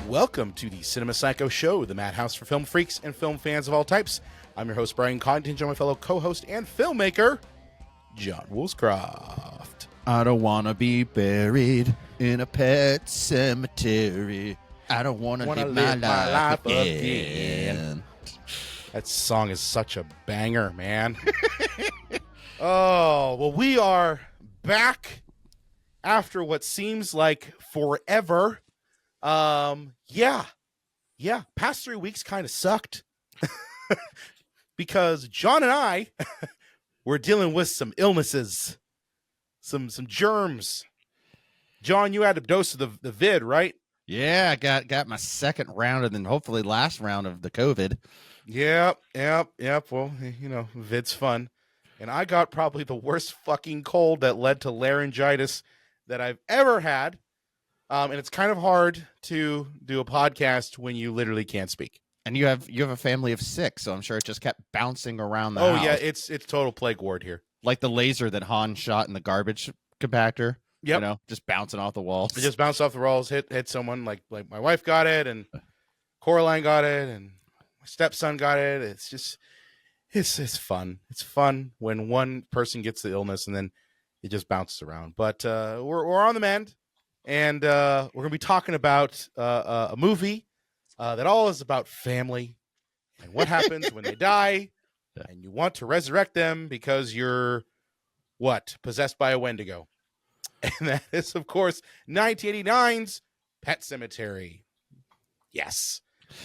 Welcome to the Cinema Psycho Show, the madhouse for film freaks and film fans of all types. I'm your host, Brian Cottington, joined my fellow co-host and filmmaker, John Woolscroft. I don't want to be buried in a pet cemetery. I don't want to live my life again. That song is such a banger, man. Oh, well, we are back after what seems like forever. Yeah. Past 3 weeks kind of sucked because John and I were dealing with some illnesses, some germs. John, you had a dose of the vid, right? Yeah, I got my second round and then hopefully last round of the COVID. Yep. Well, you know, vid's fun. And I got probably the worst fucking cold that led to laryngitis that I've ever had. And it's kind of hard to do a podcast when you literally can't speak. And you have a family of 6, so I'm sure it just kept bouncing around the house. Oh yeah, it's total plague ward here. Like the laser that Han shot in the garbage compactor. Yep. You know, just bouncing off the walls. It just bounced off the walls, hit someone. Like my wife got it, and Coraline got it, and my stepson got it. It's just it's fun. It's fun when one person gets the illness and then it just bounces around. But we're on the mend. And we're going to be talking about a movie that all is about family and what happens when they die and you want to resurrect them because you're, possessed by a Wendigo. And that is, of course, 1989's Pet Sematary. Yes.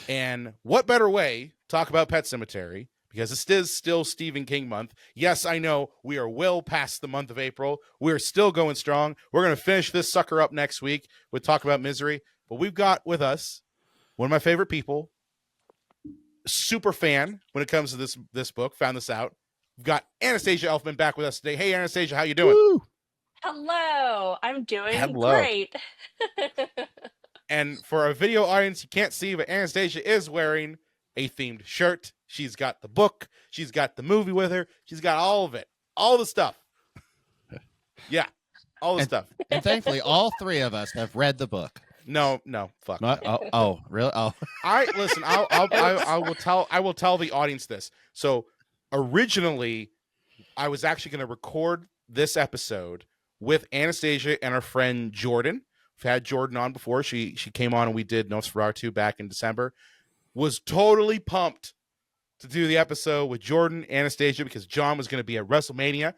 And what better way to talk about Pet Sematary? Because it is still Stephen King month. Yes, I know we are well past the month of April. We're still going strong. We're going to finish this sucker up next week with Talk About Misery. But we've got with us one of my favorite people, super fan when it comes to this book, found this out. We've got Anastasia Elfman back with us today. Hey, Anastasia, how you doing? Woo! Hello, I'm doing great. And for our video audience, you can't see, but Anastasia is wearing a themed shirt. She's got the book. She's got the movie with her. She's got all of it. All the stuff. Yeah. All the stuff. And thankfully, all 3 of us have read the book. No, fuck. Oh, really? Oh. Listen, I will tell the audience this. So originally, I was actually going to record this episode with Anastasia and our friend Jordan. We've had Jordan on before. She came on and we did Nosferatu back in December. Was totally pumped to do the episode with Jordan, Anastasia, because John was going to be at WrestleMania,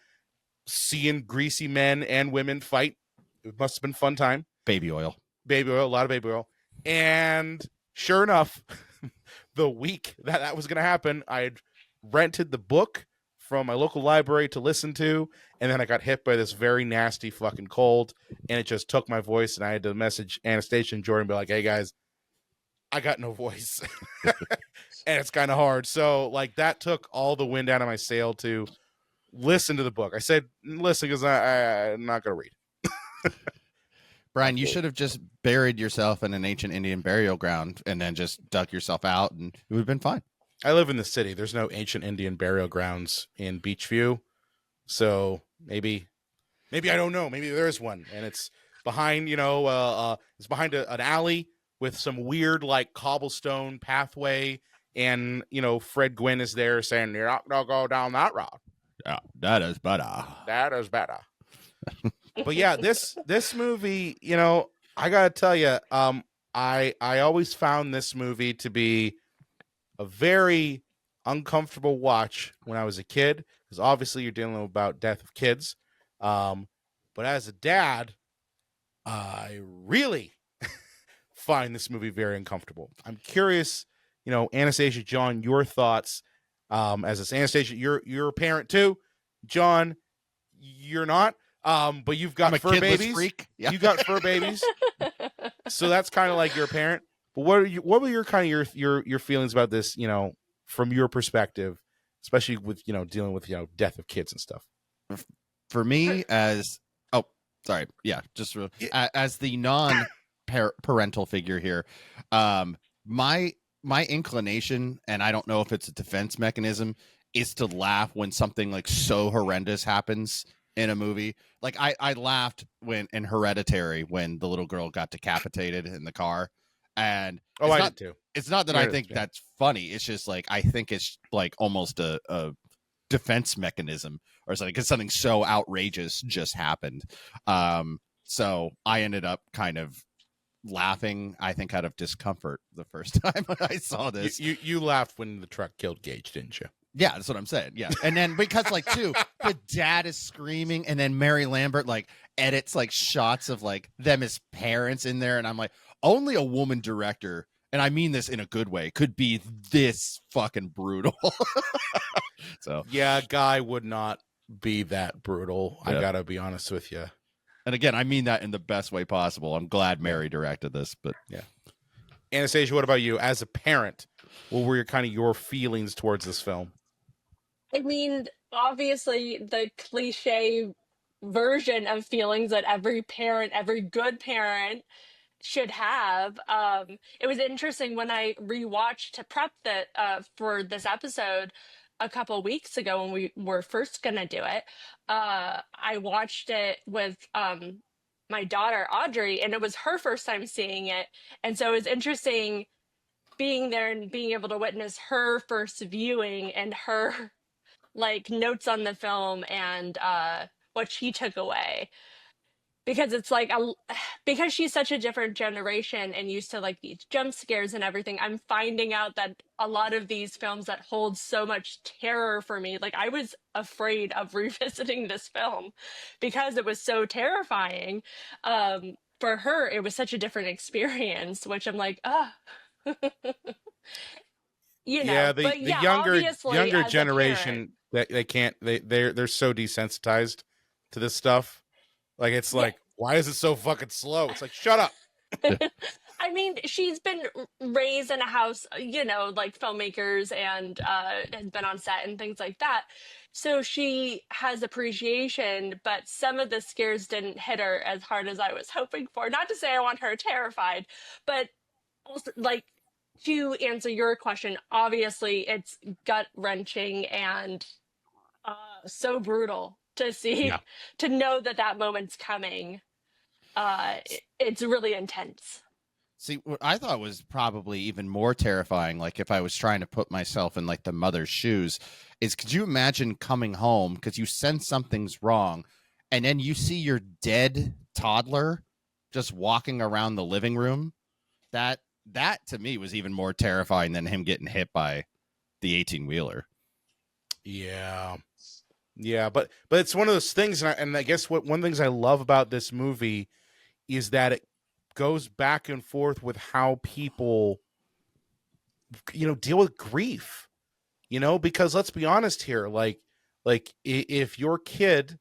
seeing greasy men and women fight. It must have been a fun time. Baby oil, a lot of baby oil. And sure enough, the week that was going to happen, I had rented the book from my local library to listen to, and then I got hit by this very nasty fucking cold, and it just took my voice, and I had to message Anastasia and Jordan and be like, hey, guys, I got no voice. And it's kind of hard. So like that took all the wind out of my sail to listen to the book. I said, listen, because I'm not going to read. Brian, you should have just buried yourself in an ancient Indian burial ground and then just dug yourself out and it would have been fine. I live in the city. There's no ancient Indian burial grounds in Beachview. So maybe I don't know. Maybe there is one and it's behind, it's behind an alley with some weird like cobblestone pathway, and Fred Gwynne is there saying you're not gonna go down that road. Yeah, that is better. But yeah, this movie, I gotta tell you, I always found this movie to be a very uncomfortable watch when I was a kid, because obviously you're dealing about death of kids. But as a dad, I really find this movie very uncomfortable. I'm curious, Anastasia, John, your thoughts. As this, Anastasia, you're a parent too. John, you're not. But you've got fur babies. Freak. Yeah. You got fur babies. So that's kind of like your parent. But what were your kind of your feelings about this, from your perspective, especially with, dealing with, death of kids and stuff? For me as the non-parental figure here, my inclination, and I don't know if it's a defense mechanism, is to laugh when something like so horrendous happens in a movie. Like I laughed when in Hereditary when the little girl got decapitated in the car, and I did too. It's not that I think that's funny. It's just like I think it's like almost a defense mechanism or something because something so outrageous just happened. So I ended up kind of laughing, I think, out of discomfort the first time I saw this. You laughed when the truck killed Gage, didn't you? Yeah, that's what I'm saying. Yeah. And then because like too, the dad is screaming and then Mary Lambert like edits like shots of like them as parents in there. And I'm like, only a woman director, and I mean this in a good way, could be this fucking brutal. So yeah, Guy would not be that brutal. Yeah. I gotta be honest with you. And again, I mean that in the best way possible. I'm glad Mary directed this, but yeah. Anastasia, what about you? As a parent, what were your feelings towards this film? I mean, obviously, the cliche version of feelings that every parent, every good parent should have. It was interesting when I rewatched to prep for this episode a couple weeks ago when we were first gonna do it. I watched it with my daughter Audrey, and it was her first time seeing it, and so it was interesting being there and being able to witness her first viewing and her like notes on the film and what she took away, because it's like because she's such a different generation and used to like these jump scares and everything. I'm finding out that a lot of these films that hold so much terror for me, like I was afraid of revisiting this film because it was so terrifying. For her it was such a different experience, which I'm like, the younger generation that they can't, they're so desensitized to this stuff. Like it's like, why is it so fucking slow? It's like, shut up. I mean, she's been raised in a house, like filmmakers and has been on set and things like that. So she has appreciation, but some of the scares didn't hit her as hard as I was hoping for. Not to say I want her terrified, but also like, to answer your question, obviously it's gut-wrenching and so brutal to see, to know that moment's coming. It's really intense. See, what I thought was probably even more terrifying, like if I was trying to put myself in like the mother's shoes, is could you imagine coming home because you sense something's wrong and then you see your dead toddler just walking around the living room? That to me was even more terrifying than him getting hit by the 18-wheeler. Yeah, but it's one of those things, and I guess one of the things I love about this movie is that it goes back and forth with how people, deal with grief. Because let's be honest here, like if your kid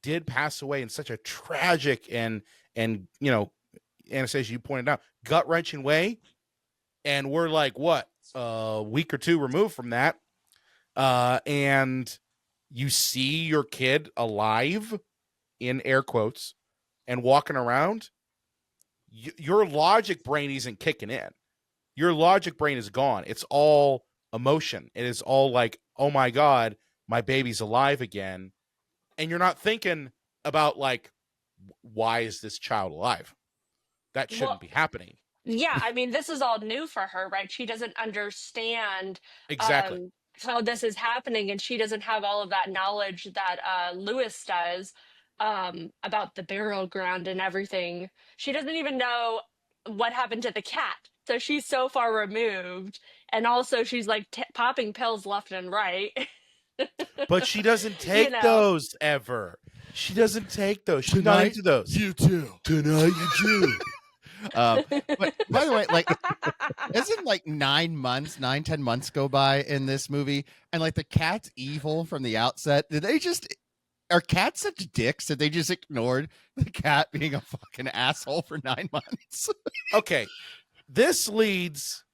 did pass away in such a tragic and Anastasia, you pointed out, gut-wrenching way, and we're like what, a week or two removed from that, and you see your kid alive, in air quotes, and walking around, your logic brain isn't kicking in. Your logic brain is gone. It's all emotion. It is all like, oh my God, my baby's alive again. And you're not thinking about like, why is this child alive? That shouldn't be happening. Yeah, I mean, this is all new for her, right? She doesn't understand exactly how this is happening, and she doesn't have all of that knowledge that Lewis does about the burial ground and everything. She doesn't even know what happened to the cat. So she's so far removed, and also she's like popping pills left and right. But she doesn't take those ever. She doesn't take those. She's not into those. You do. Tonight you do. But by the way, like, isn't like 10 months go by in this movie, and like the cat's evil from the outset? Are cats such dicks that they just ignored the cat being a fucking asshole for 9 months? Okay, this leads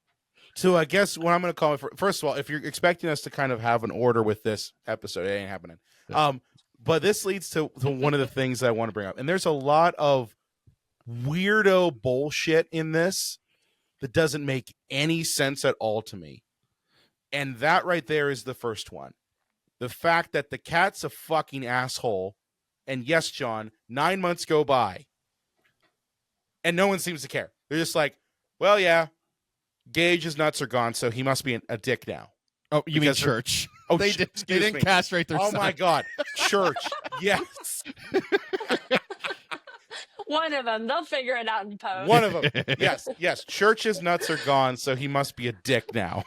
to, I guess, what I'm going to call it. First of all, if you're expecting us to kind of have an order with this episode, it ain't happening. But this leads to one of the things that I want to bring up, and there's a lot of weirdo bullshit in this that doesn't make any sense at all to me. And that right there is the first one. The fact that the cat's a fucking asshole And yes, John, 9 months go by. And no one seems to care. They're just like, well, yeah, Gage's nuts are gone, so he must be a dick now. Oh, you mean Because church? Oh, they didn't me. castrate their Oh son. my God, church, yes. One of them, they'll figure it out in post. One of them, yes. Church's nuts are gone, so he must be a dick now.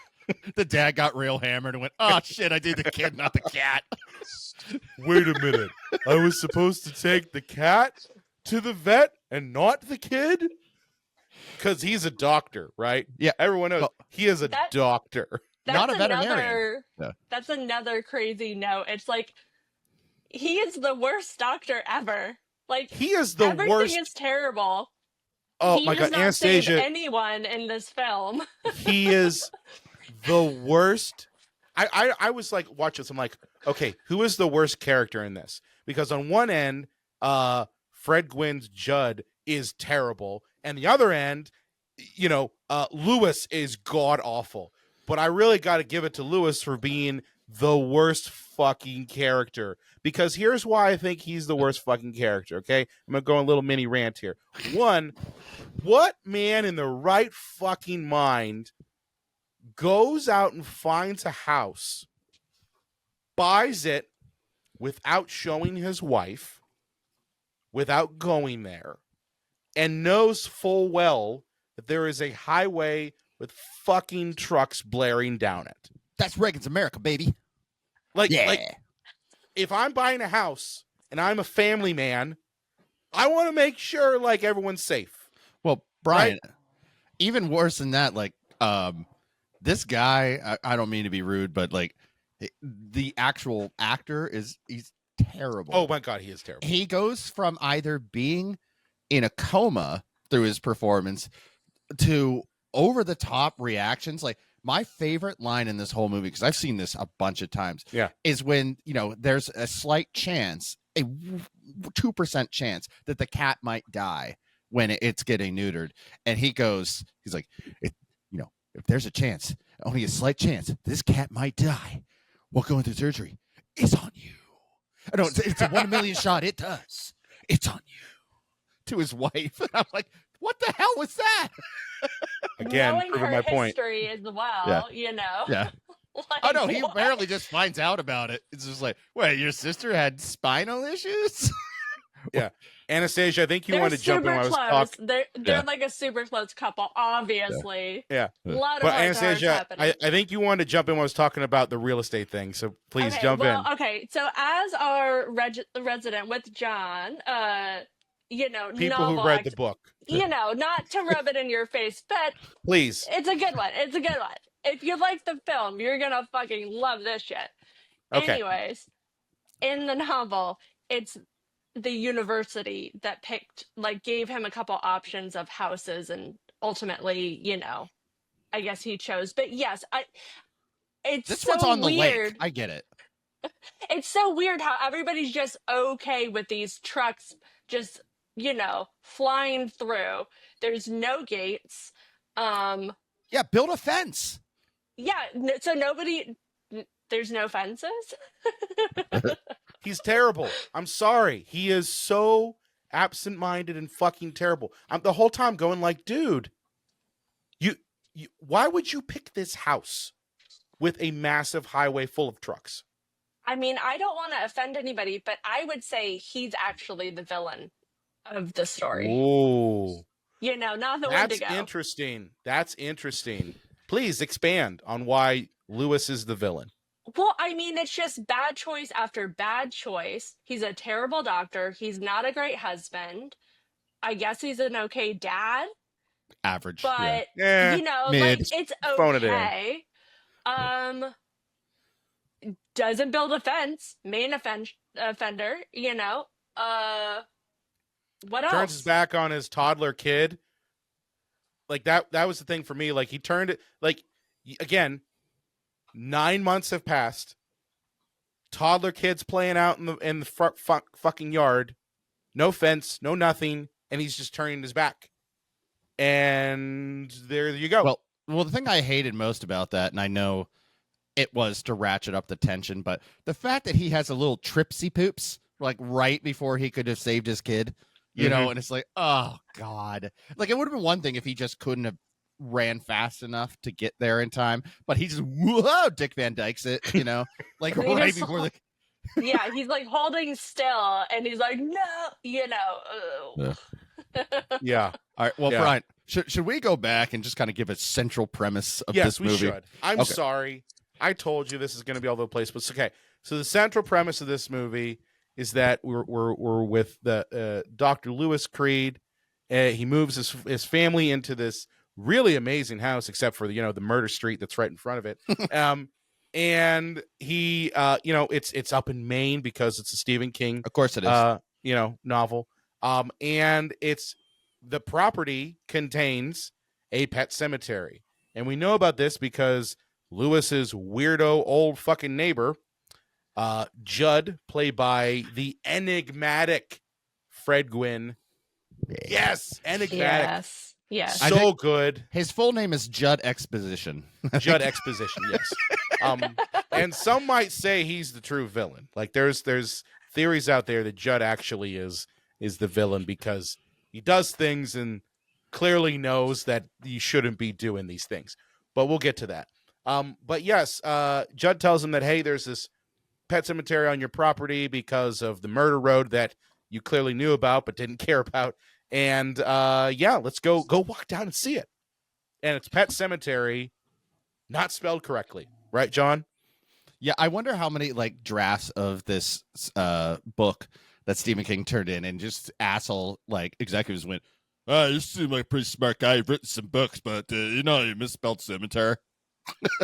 The dad got real hammered and went, "Oh shit, I did the kid, not the cat." Wait a minute, I was supposed to take the cat to the vet and not the kid? Because he's a doctor, right? Yeah. Everyone knows he is a doctor. Not a veterinarian. That's another crazy note. It's like, he is the worst doctor ever. Like, He is the everything worst. is terrible. Oh He my does God, not save Anastasia. anyone in this film. He is the worst. I was like, watch this. I'm like, okay, who is the worst character in this? Because on one end, Fred Gwynne's Judd is terrible, and the other end, Lewis is god awful. But I really got to give it to Lewis for being the worst fucking character. Because here's why I think he's the worst fucking character. Okay, I'm gonna go on a little mini rant here. One, what man in the right fucking mind goes out and finds a house, buys it without showing his wife, without going there, and knows full well that there is a highway with fucking trucks blaring down it? That's Reagan's America, baby. Like, if I'm buying a house and I'm a family man, I want to make sure like everyone's safe. Well, Brian, even worse than that, like, this guy, I don't mean to be rude, but like the actual actor he's terrible. Oh my God, he is terrible. He goes from either being in a coma through his performance to over the top reactions. Like, my favorite line in this whole movie, because I've seen this a bunch of times, is when, there's a slight chance, a 2% chance that the cat might die when it's getting neutered. And he's like, if there's a chance, only a slight chance, this cat might die while going through surgery, it's on you. I know it's a 1 million shot. It does. It's on you. To his wife. And I'm like, what the hell was that? Again, knowing proving her my point. history as well, Yeah. Like, Oh no, he what? barely just finds out about it. It's just like, wait, your sister had spinal issues? Yeah. Anastasia, I think you They're wanted to jump in when I was super close. talking. They're like a super close couple, obviously. Yeah. A lot of But heart-to-hearts Anastasia, happening. I think you wanted to jump in when I was talking about the real estate thing. So please jump in. Okay, so as our resident with John, People who read the book. not to rub it in your face, but Please. it's a good one. It's a good one. If you like the film, you're gonna fucking love this shit. Okay. Anyways, in the novel, it's the university that gave him a couple options of houses, and ultimately, I guess he chose. But yes, it's This so one's on the weird. lake. I get it. It's so weird how everybody's just okay with these trucks just, flying through. There's no gates. Yeah, build a fence. Yeah, so there's no fences. He's terrible. I'm sorry. He is so absent-minded and fucking terrible. I'm the whole time going like, dude, you why would you pick this house with a massive highway full of trucks? I mean, I don't want to offend anybody, but I would say he's actually the villain of the story. Ooh. Not the That's Wendigo. interesting. That's interesting. Please expand on why Lewis is the villain. Well, I mean, it's just bad choice after bad choice. He's a terrible doctor. He's not a great husband. I guess he's an okay dad. Average. But, Mid. it's Phone it in. okay. Doesn't build a fence. Main offender, what else? Turns his back on his toddler kid. Like that was the thing for me. Like he turned it, like, again, 9 months have passed. Toddler kids playing out in the fucking yard. No fence, no nothing, and he's just turning his back. And there you go. Well, the thing I hated most about that, and I know it was to ratchet up the tension, but the fact that he has a little tripsy poops like right before he could have saved his kid, you know, and it's like, oh God. Like it would have been one thing if he just couldn't have ran fast enough to get there in time, but he just whoa, Dick Van Dyke's it, you know, like He right just before the Yeah, he's like holding still and he's like, no, you know. Yeah. All right. Well, Yeah. Brian, should we go back and just kind of give a central premise of Yes, this we movie? should. I'm Okay. sorry. I told you this is going to be all over the place, but it's okay. So the central premise of this movie is that we're with the Dr. Lewis Creed. He moves his family into this really amazing house, except for the murder street that's right in front of it. And he, it's up in Maine because it's a Stephen King, Of course it is. novel. And the property contains a pet cemetery. And we know about this because Lewis's weirdo old fucking neighbor, Judd, played by the enigmatic Fred Gwynne. Yes, enigmatic. Yes. So good. His full name is Judd Exposition. Judd Exposition, yes. And some might say he's the true villain. Like there's theories out there that Judd actually is the villain because he does things and clearly knows that you shouldn't be doing these things. But we'll get to that. But yes, Judd tells him that, hey, there's this pet cemetery on your property because of the murder road that you clearly knew about but didn't care about. And let's go walk down and see it. And it's Pet Sematary, not spelled correctly, right, John? Yeah, I wonder how many like drafts of this book that Stephen King turned in and just asshole like executives went, you seem like a pretty smart guy. You've written some books, but you misspelled cemetery.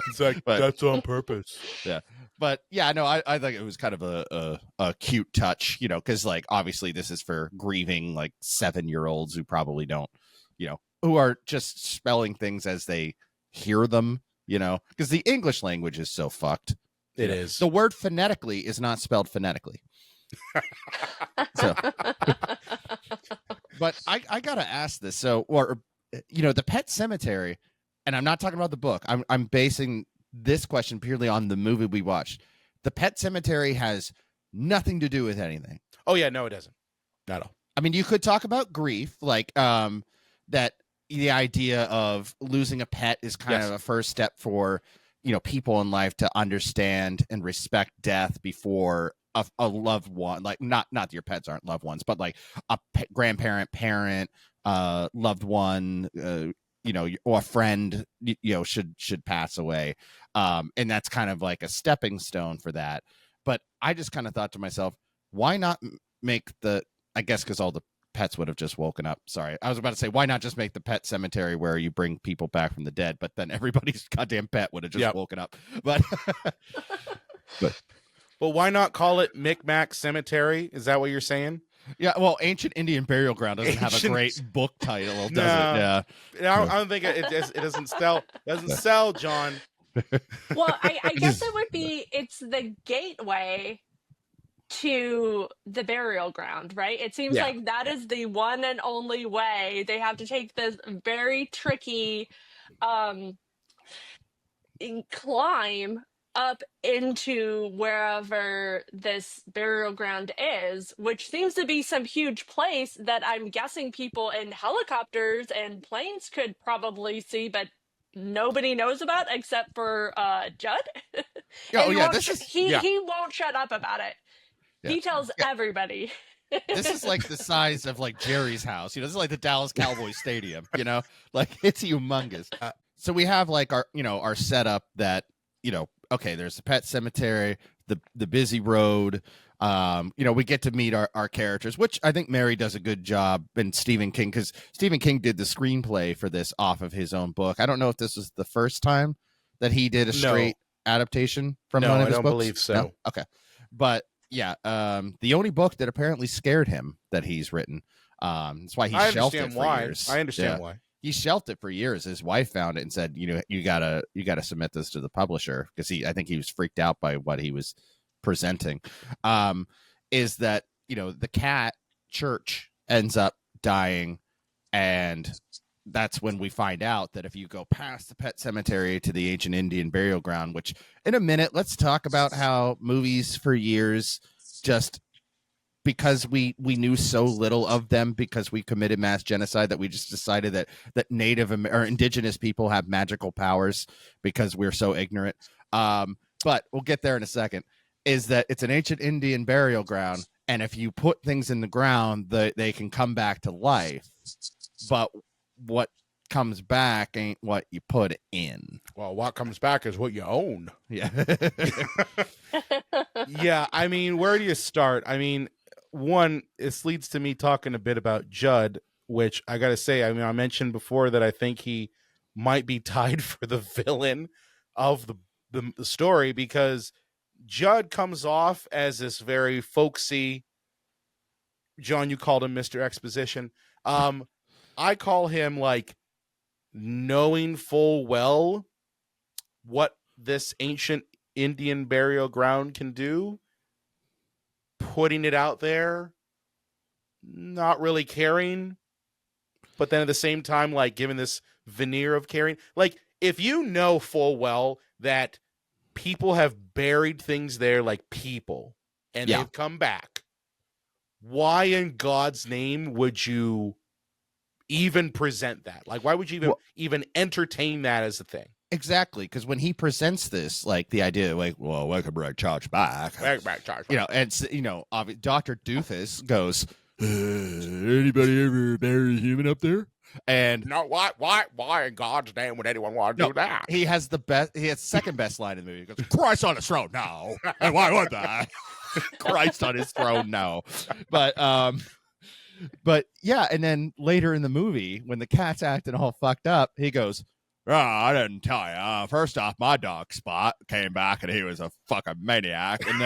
It's like, that's on purpose. Yeah. But yeah, no, I think it was kind of a cute touch, because like obviously this is for grieving like 7-year-olds who probably don't, who are just spelling things as they hear them, because the English language is so fucked. It is. The word phonetically is not spelled phonetically. So, but I gotta ask this. So, the Pet Cemetery, and I'm not talking about the book. I'm basing this question purely on the movie we watched. The Pet Cemetery has nothing to do with anything. Oh yeah, no, it doesn't. Not at all. I mean, you could talk about grief, like that the idea of losing a pet is kind of a first step for people in life to understand and respect death before a loved one. Like not that your pets aren't loved ones, but like a grandparent, parent, loved one, or a friend, should pass away. And that's kind of like a stepping stone for that. But I just kind of thought to myself, why not make I guess because all the pets would have just woken up. Sorry. I was about to say, why not just make the Pet Cemetery where you bring people back from the dead, but then everybody's goddamn pet would have just woken up. But, but why not call it Micmac Cemetery? Is that what you're saying? Yeah, well, Ancient Indian Burial Ground doesn't have a great book title, does it? Yeah. I don't think it doesn't sell. Doesn't sell, John. Well, I guess it would be, it's the gateway to the burial ground, right? It seems like that is the one and only way. They have to take this very tricky climb up into wherever this burial ground is, which seems to be some huge place that I'm guessing people in helicopters and planes could probably see, but nobody knows about except for Judd. Oh yeah, he won't shut up about it. Yeah. He tells everybody. This is like the size of like Jerry's house. This is like the Dallas Cowboys Stadium, like it's humongous. So we have like our setup that, okay, there's the Pet Cemetery, the busy road. We get to meet our characters, which I think Mary does a good job, and Stephen King, because Stephen King did the screenplay for this off of his own book. I don't know if this was the first time that he did a straight adaptation from one of his books. I don't believe so. No? Okay. But yeah, the only book that apparently scared him that he's written. That's why he shelved it for years. I understand why. He shelved it for years. His wife found it and said, you gotta submit this to the publisher, because I think he was freaked out by what he was presenting. Is that, the cat Church ends up dying, and that's when we find out that if you go past the Pet Cemetery to the Ancient Indian Burial Ground, which in a minute, let's talk about how movies for years just because we knew so little of them because we committed mass genocide that we just decided that Native or indigenous people have magical powers because we're so ignorant. But we'll get there in a second. Is that it's an ancient Indian burial ground, and if you put things in the ground, they can come back to life. But what comes back ain't what you put in. Well, what comes back is what you own. Yeah. Yeah, I mean, where do you start? I mean, one, this leads to me talking a bit about Judd, which I gotta say, I mean, I mentioned before that I think he might be tied for the villain of the story, because Judd comes off as this very folksy. John, you called him Mr. Exposition. I call him like knowing full well what this ancient Indian burial ground can do, putting it out there, not really caring, but then at the same time, like giving this veneer of caring. Like, if you know full well that people have buried things there like people and they've come back, why in God's name would you even present that? Like, why would you even entertain that as a thing? Exactly, because when he presents this, like the idea, like, well, we could bring charge back, you know, and you know, Dr. Doofus goes, anybody ever bury a human up there? And no, why in God's name would anyone want to do that? He has the best. He has second best line in the movie. He goes, "Christ on his throne, no." And why would that? Christ on his throne, no. But yeah. And then later in the movie, when the cat's acting all fucked up, he goes, "Oh, I didn't tell you. First off, my dog Spot came back and he was a fucking maniac. And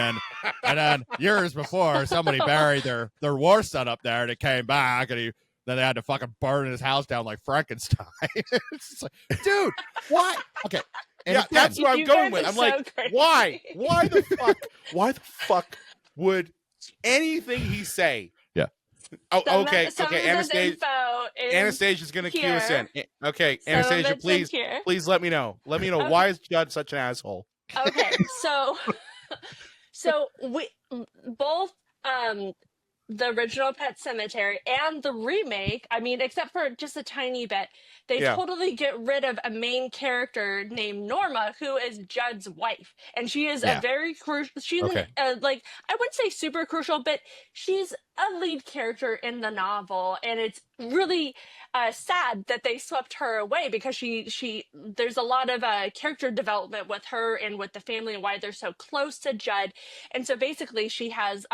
then years before, somebody buried their war son up there and it came back and then they had to fucking burn his house down like Frankenstein." It's like, dude, what? Okay. And yeah, that's what I'm going with. I'm like, crazy. Why? Why the fuck would anything he say? Yeah. Oh, Okay. Anastasia's gonna cue us in. Okay, Some Anastasia, please let me know. Let me know why is Judd such an asshole? Okay, so we both the original Pet Sematary and the remake, I mean, except for just a tiny bit, they totally get rid of a main character named Norma, who is Judd's wife. And she is a very crucial, she's like, I wouldn't say super crucial, but she's a lead character in the novel. And it's really sad that they swept her away, because there's a lot of character development with her and with the family and why they're so close to Judd. And so basically she has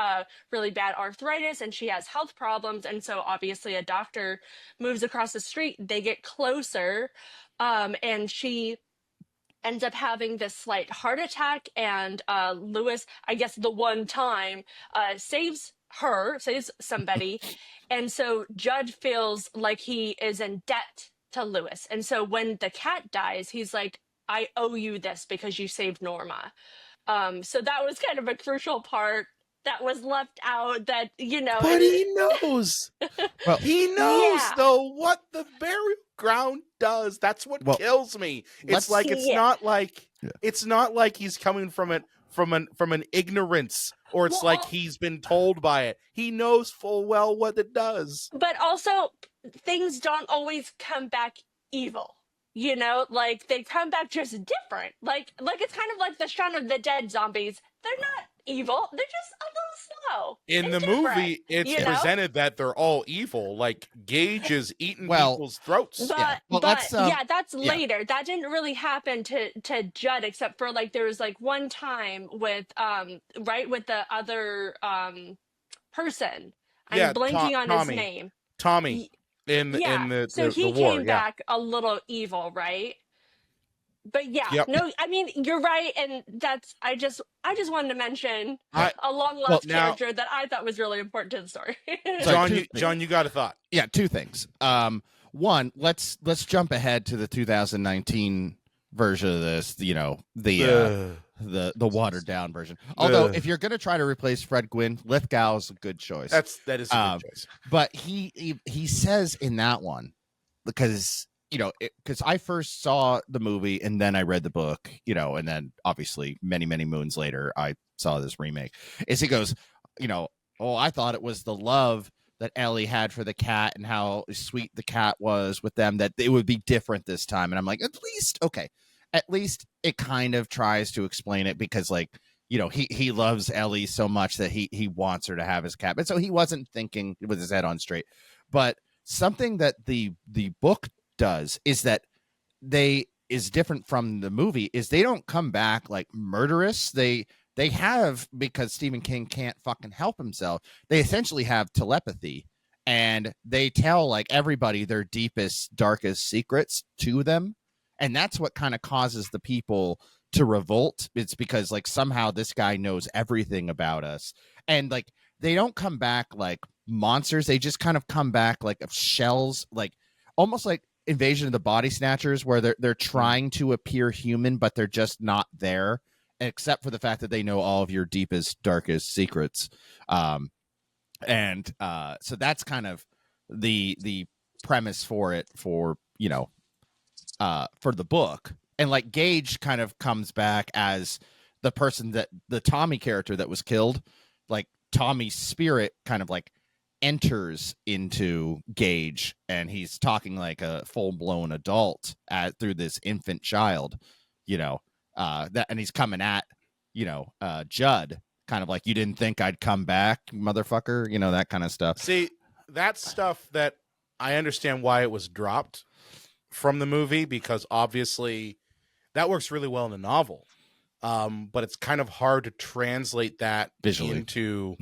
really bad arthritis and she has health problems. And so obviously a doctor moves across the street, they get closer, and she ends up having this slight heart attack, and Lewis, I guess the one time, saves somebody. And so Judd feels like he is in debt to Lewis. And so when the cat dies, he's like, I owe you this because you saved Norma. So that was kind of a crucial part that was left out, that, you know. But he knows. Well, he knows, though, what the burial ground does. That's what kills me. It's like, it's not like he's coming from it from an ignorance, or it's like he's been told by it. He knows full well what it does. But also, things don't always come back evil. You know, like, they come back just different. Like it's kind of like the Shaun of the Dead zombies. They're not evil. They're just a little slow. In the movie, it's presented that they're all evil. Like, Gage is eating people's throats. But that's later. That didn't really happen to Judd, except for, like, there was, like, one time with with the other person. I'm blanking on his name. Tommy. In the so he came back a little evil, right? But no, I mean, you're right, and that's I just wanted to mention a long lost character that I thought was really important to the story. John, you got a thought? Yeah, two things. One, let's jump ahead to the 2019 version of this. You know, the watered down version. Although if you're gonna try to replace Fred Gwynne, Lithgow's a good choice. That is a good choice. But he says in that one, because because I first saw the movie and then I read the book, and then obviously many moons later I saw this remake. Is he goes, Oh, I thought it was the love that Ellie had for the cat and how sweet the cat was with them, that it would be different this time. And I'm like, at least it kind of tries to explain it, because like, you know, he loves Ellie so much that he wants her to have his cat. But so he wasn't thinking with his head on straight. But something that the book does is that is different from the movie is they don't come back like murderous. They have, because Stephen King can't fucking help himself, they essentially have telepathy, and they tell like everybody their deepest, darkest secrets to them. And that's what kind of causes the people to revolt. It's because like somehow this guy knows everything about us. And like they don't come back like monsters. They just kind of come back like of shells, like almost like Invasion of the Body Snatchers, where they're trying to appear human, but they're just not there, except for the fact that they know all of your deepest, darkest secrets. So that's kind of the premise for it, for, you know, for the book. And like Gage kind of comes back as the person that the Tommy character that was killed, like Tommy's spirit kind of like enters into Gage, and he's talking like a full-blown adult through this infant child, you know, and he's coming at, you know, Judd, kind of like, you didn't think I'd come back, motherfucker, you know, that kind of stuff. See, that's stuff that I understand why it was dropped from the movie, because obviously that works really well in the novel. But it's kind of hard to translate that visually into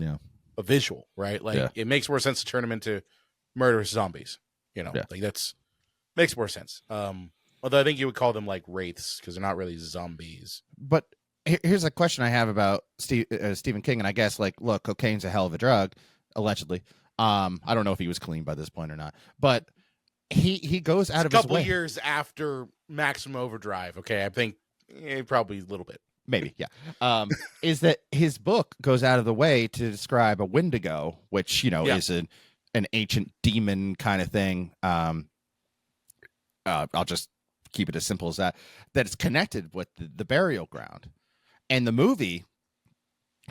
a visual, right? Like it makes more sense to turn them into murderous zombies, you know, like that's makes more sense. Although I think you would call them like wraiths, because they're not really zombies. But here's a question I have about Stephen King. And I guess like, look, cocaine's a hell of a drug, allegedly. I don't know if he was clean by this point or not, but he goes out of his way. A couple years after Maximum Overdrive. Okay. I think probably a little bit. Maybe, yeah. Is that his book goes out of the way to describe a Wendigo, which, you know, is an ancient demon kind of thing. I'll just keep it as simple as that it's connected with the burial ground. And the movie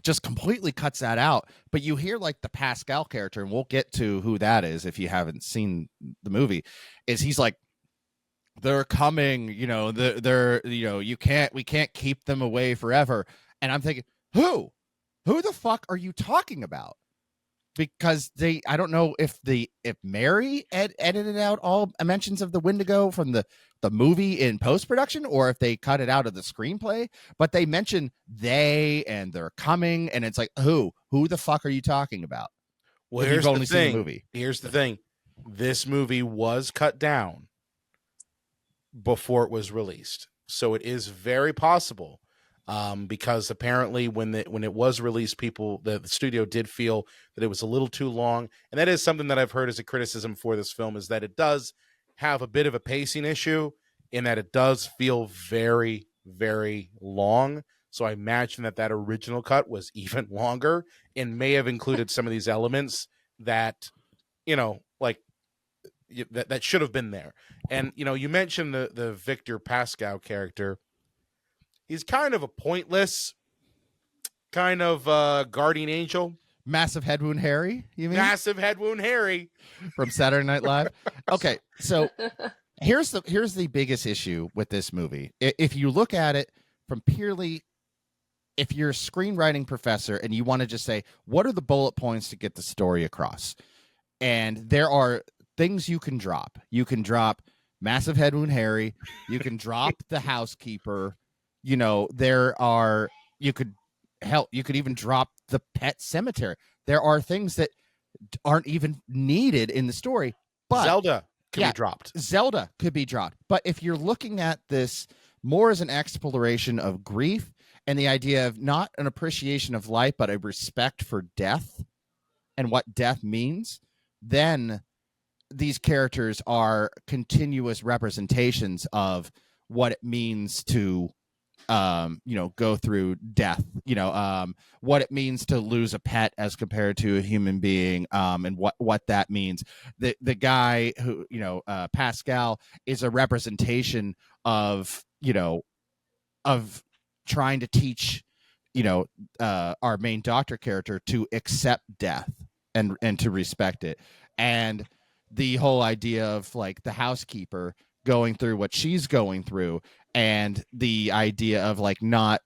just completely cuts that out. But you hear like the Pascow character, and we'll get to who that is if you haven't seen the movie, is he's like, they're coming, you know, they're, you know, we can't keep them away forever. And I'm thinking, who the fuck are you talking about? Because I don't know if Mary edited out all mentions of the Wendigo from the movie in post-production, or if they cut it out of the screenplay, but they mention and they're coming, and it's like, who the fuck are you talking about? Well, here's the thing. Here's the thing. This movie was cut down before it was released. So it is very possible, because apparently when it was released, the studio did feel that it was a little too long. And that is something that I've heard as a criticism for this film, is that it does have a bit of a pacing issue, in that it does feel very, very long. So I imagine that original cut was even longer and may have included some of these elements that, you know, like, that should have been there. And, you know, you mentioned the Victor Pascow character. He's kind of a pointless kind of guardian angel. Massive Head Wound Harry, you mean? Massive Head Wound Harry from Saturday Night Live. Okay, so here's the biggest issue with this movie. If you look at it from purely, if you're a screenwriting professor and you want to just say, what are the bullet points to get the story across? And there are things you can drop. You can drop Massive Head Wound Harry. You can drop the housekeeper. You know, you could even drop the Pet Sematary. There are things that aren't even needed in the story. But Zelda could be dropped. Zelda could be dropped. But if you're looking at this more as an exploration of grief and the idea of not an appreciation of life, but a respect for death and what death means, then these characters are continuous representations of what it means to, go through death, what it means to lose a pet as compared to a human being, and what that means. The guy who, Pascal, is a representation of, of trying to teach, our main doctor character to accept death and to respect it. And the whole idea of like the housekeeper going through what she's going through, and the idea of like not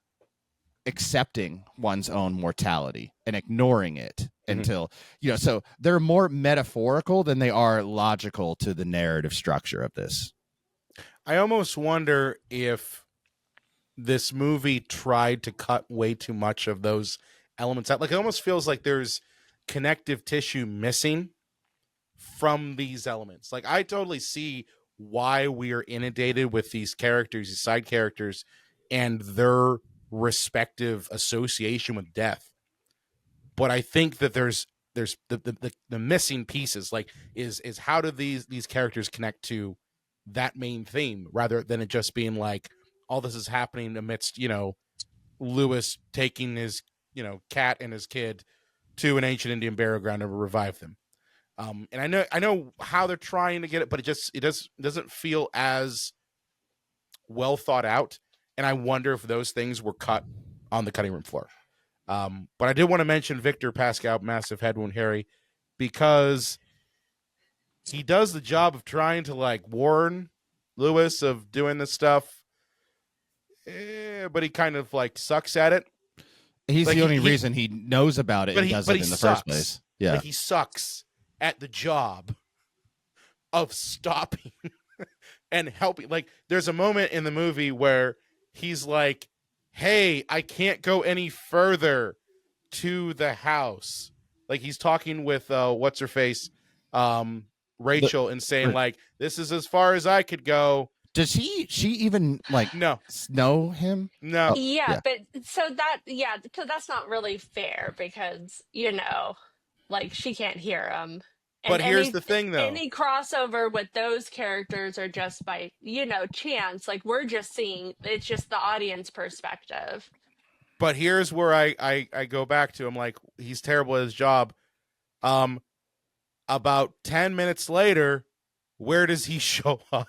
accepting one's own mortality and ignoring it until so they're more metaphorical than they are logical to the narrative structure of this. I almost wonder if this movie tried to cut way too much of those elements out. Like, it almost feels like there's connective tissue missing from these elements. Like, I totally see why we are inundated with these characters, these side characters, and their respective association with death. But I think that there's the missing pieces. Like, is how do these characters connect to that main theme, rather than it just being like all this is happening amidst Lewis taking his cat and his kid to an ancient Indian burial ground to revive them. And I know how they're trying to get it, but it doesn't feel as well thought out. And I wonder if those things were cut on the cutting room floor. But I did want to mention Victor Pascow, massive head wound Harry, because he does the job of trying to like warn Lewis of doing this stuff, but he kind of like sucks at it. He's like the only reason he knows about it and does it in the first place. Yeah, like, he sucks at the job of stopping and helping. Like, there's a moment in the movie where he's like, hey, I can't go any further to the house. Like, he's talking with what's her face, Rachel, and saying like, this is as far as I could go. Does she even like know him? No. Oh, yeah, but so that's not really fair, because like, she can't hear him. But here's the thing, though. Any crossover with those characters are just by, chance. Like, we're just seeing, it's just the audience perspective. But here's where I go back to him. Like, he's terrible at his job. About 10 minutes later, where does he show up?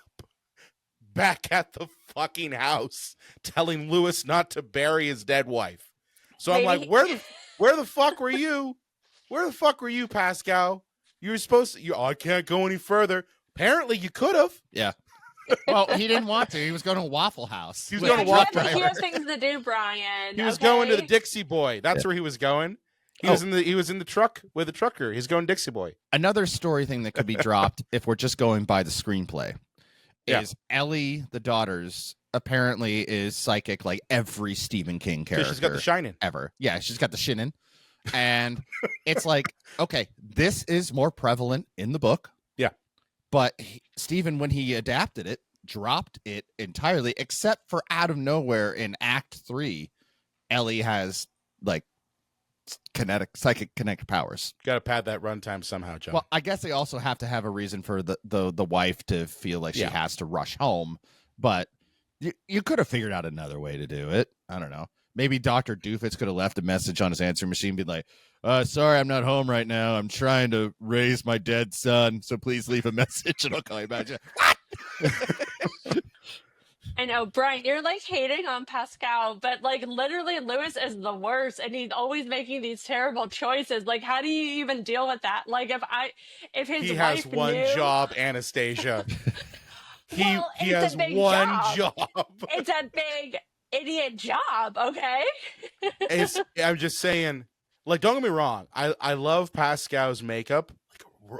Back at the fucking house, telling Lewis not to bury his dead wife. So I'm like, where the fuck were you? Where the fuck were you, Pascow? You were supposed to. I can't go any further. Apparently, you could have. Yeah. Well, he didn't want to. He was going to Waffle House. He was going to Waffle House. He had things to do, Brian. He was going to the Dixie Boy. That's where he was going. He was in the truck with the trucker. He's going Dixie Boy. Another story thing that could be dropped if we're just going by the screenplay is Ellie, the daughter's, apparently is psychic like every Stephen King character. She's got the shining ever. Yeah, she's got the shinin. And it's like, okay, this is more prevalent in the book. Yeah. But Stephen, when he adapted it, dropped it entirely, except for out of nowhere in Act 3, Ellie has like psychic kinetic powers. Got to pad that runtime somehow, John. Well, I guess they also have to have a reason for the wife to feel like she has to rush home. But you could have figured out another way to do it. I don't know. Maybe Dr. Doofus could have left a message on his answering machine, be like, sorry, I'm not home right now. I'm trying to raise my dead son, so please leave a message and I'll call you back. What? I know, Brian, you're like hating on Pascal, but like literally Lewis is the worst, and he's always making these terrible choices. Like, how do you even deal with that? Like, if his he wife has one knew... job, Anastasia. he has one job. It's a big idiot job, okay? I'm just saying, like, don't get me wrong. I love Pascal's makeup.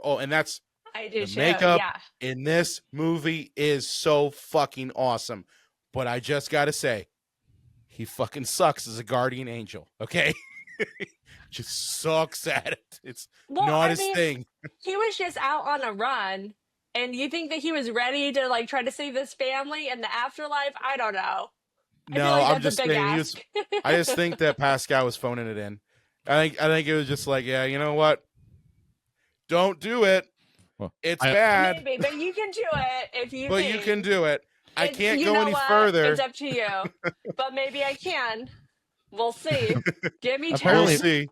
And that's I do the too. makeup Yeah. in this movie is so fucking awesome. But I just gotta say, he fucking sucks as a guardian angel. Okay, just sucks at it. It's not his thing. He was just out on a run, and you think that he was ready to like try to save his family in the afterlife? I don't know. No, I'm just saying. I just think that Pascal was phoning it in. I think it was just like, yeah, you know what? Don't do it. Well, it's bad. Maybe, but you can do it if you. But you can do it. I can't go any further. It's up to you. But maybe I can. We'll see. Give me time. We'll see.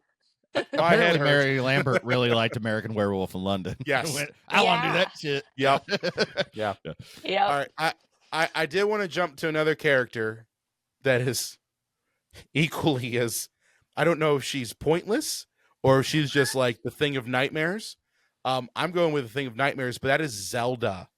Apparently, Mary Lambert really liked American Werewolf in London. Yes, I want to do that shit. Yep. Yeah. Yeah. All right. I did want to jump to another character that is equally as, I don't know if she's pointless or if she's just like the thing of nightmares. I'm going with the thing of nightmares, but that is Zelda.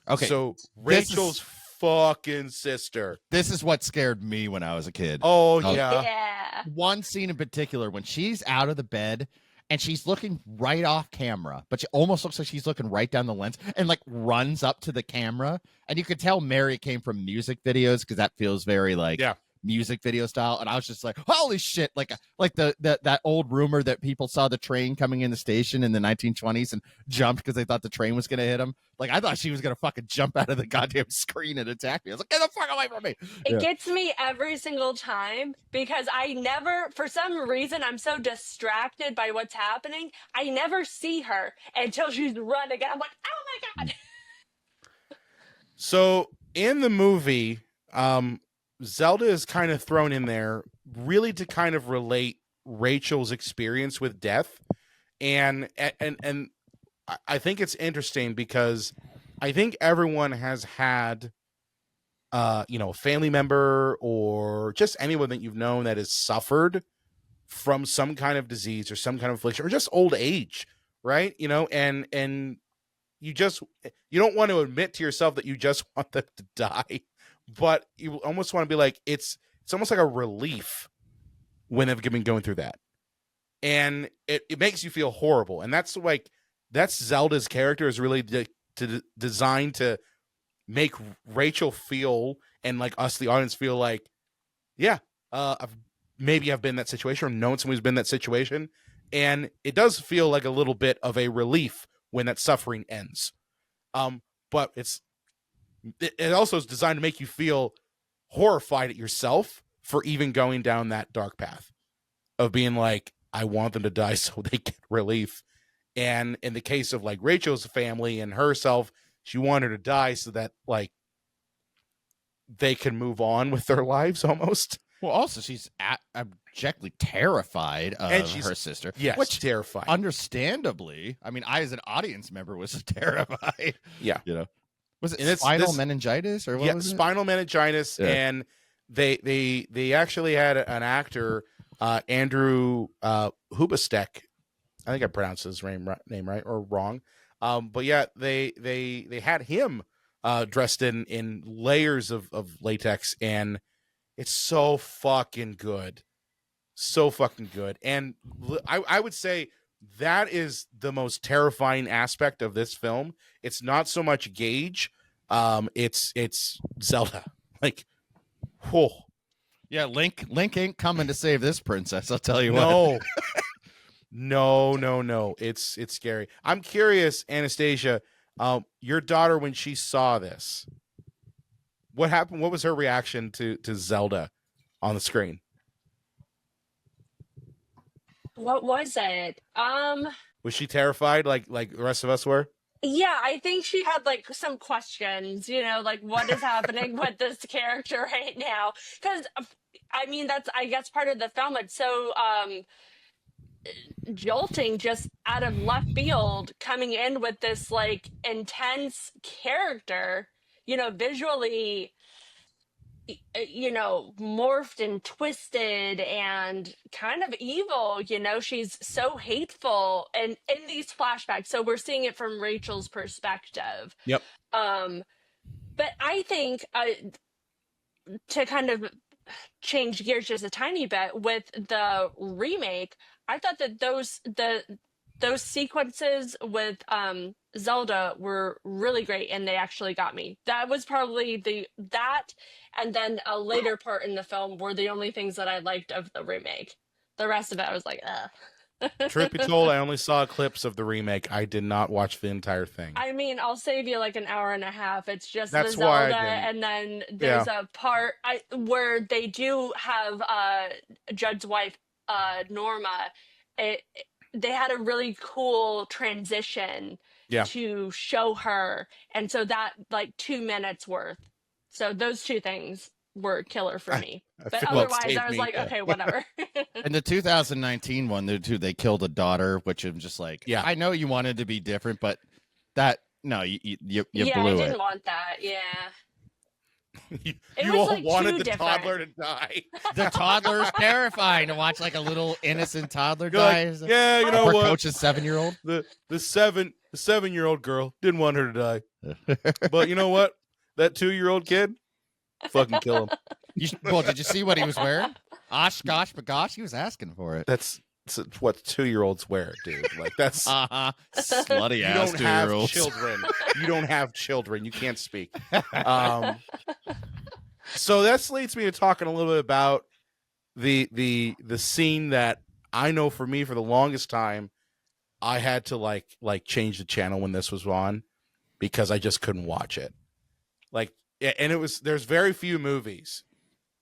Okay, So this Rachel's fucking sister. This is what scared me when I was a kid. Oh yeah. Yeah. One scene in particular when she's out of the bed and she's looking right off camera, but she almost looks like she's looking right down the lens and like runs up to the camera. And you could tell Mary came from music videos because that feels very like music video style. And I was just like, holy shit. Like that old rumor that people saw the train coming in the station in the 1920s and jumped because they thought the train was going to hit them. Like, I thought she was going to fucking jump out of the goddamn screen and attack me. I was like, get the fuck away from me. It gets me every single time because I never, for some reason, I'm so distracted by what's happening. I never see her until she's running. And I'm like, oh my God. So in the movie, Zelda is kind of thrown in there really to kind of relate Rachel's experience with death. And I think it's interesting because I think everyone has had a family member or just anyone that you've known that has suffered from some kind of disease or some kind of affliction or just old age, right? And you don't want to admit to yourself that you just want them to die, but you almost want to be like, it's almost like a relief when they've been going through that. And it makes you feel horrible. And that's Zelda's character is really designed to make Rachel feel, and like us, the audience, feel like, yeah, I've been in that situation or known someone who's been in that situation. And it does feel like a little bit of a relief when that suffering ends. But it also is designed to make you feel horrified at yourself for even going down that dark path of being like, I want them to die so they get relief. And in the case of like Rachel's family and herself, she wanted her to die so that like they can move on with their lives almost. Well, also she's abjectly terrified of her sister. Yes, which terrified. Understandably, I mean, I as an audience member was terrified. Yeah, was it spinal meningitis or what was it? Spinal meningitis, and they actually had an actor, Andrew Hubastek. I think I pronounced his name right or wrong. But yeah, they had him dressed in layers of latex, and it's so fucking good. So fucking good. And I would say that is the most terrifying aspect of this film. It's not so much Gage, it's Zelda. Like, whoa. Yeah, Link ain't coming to save this princess, I'll tell you what. No. No. It's scary. I'm curious, Anastasia, your daughter, when she saw this, what happened? What was her reaction to Zelda on the screen? What was it? Was she terrified like the rest of us were? Yeah, I think she had like some questions, like what is happening with this character right now? Because I mean, that's, I guess, part of the film. It's so jolting, just out of left field, coming in with this like intense character, visually, morphed and twisted and kind of evil. She's so hateful, and in these flashbacks, so we're seeing it from Rachel's perspective. Yep. But I think to kind of change gears just a tiny bit with the remake, I thought that those sequences with Zelda were really great, and they actually got me. That was probably that and then a later part in the film were the only things that I liked of the remake. The rest of it, I was like, ugh. Truth be told, I only saw clips of the remake. I did not watch the entire thing. I mean, I'll save you like an hour and a half. It's just That's the Zelda, why and then there's a part where they do have Judd's wife, Norma. They had a really cool transition to show her, and so that like 2 minutes worth. So those two things were killer for me. But otherwise, I was like, okay, whatever. And the 2019 one, they killed a daughter, which I'm just like, I know you wanted to be different, but that, no, you blew it. I didn't want that. Yeah. you It you was, all like, wanted too the different. toddler to die. The toddler's terrifying to watch, like a little innocent toddler You're die. like, yeah, you know Or what? coach's 7-year-old. The 7-year-old girl didn't want her to die, but you know what? That 2-year-old kid, fucking kill him. Well, did you see what he was wearing? Osh, gosh, but gosh, he was asking for it. That's what 2-year-olds wear, dude. Like that's Slutty you ass don't have 2-year-olds. children. You don't have children. You can't speak. So that leads me to talking a little bit about the scene that I know for me for the longest time I had to like change the channel when this was on because I just couldn't watch it. Like, and there's very few movies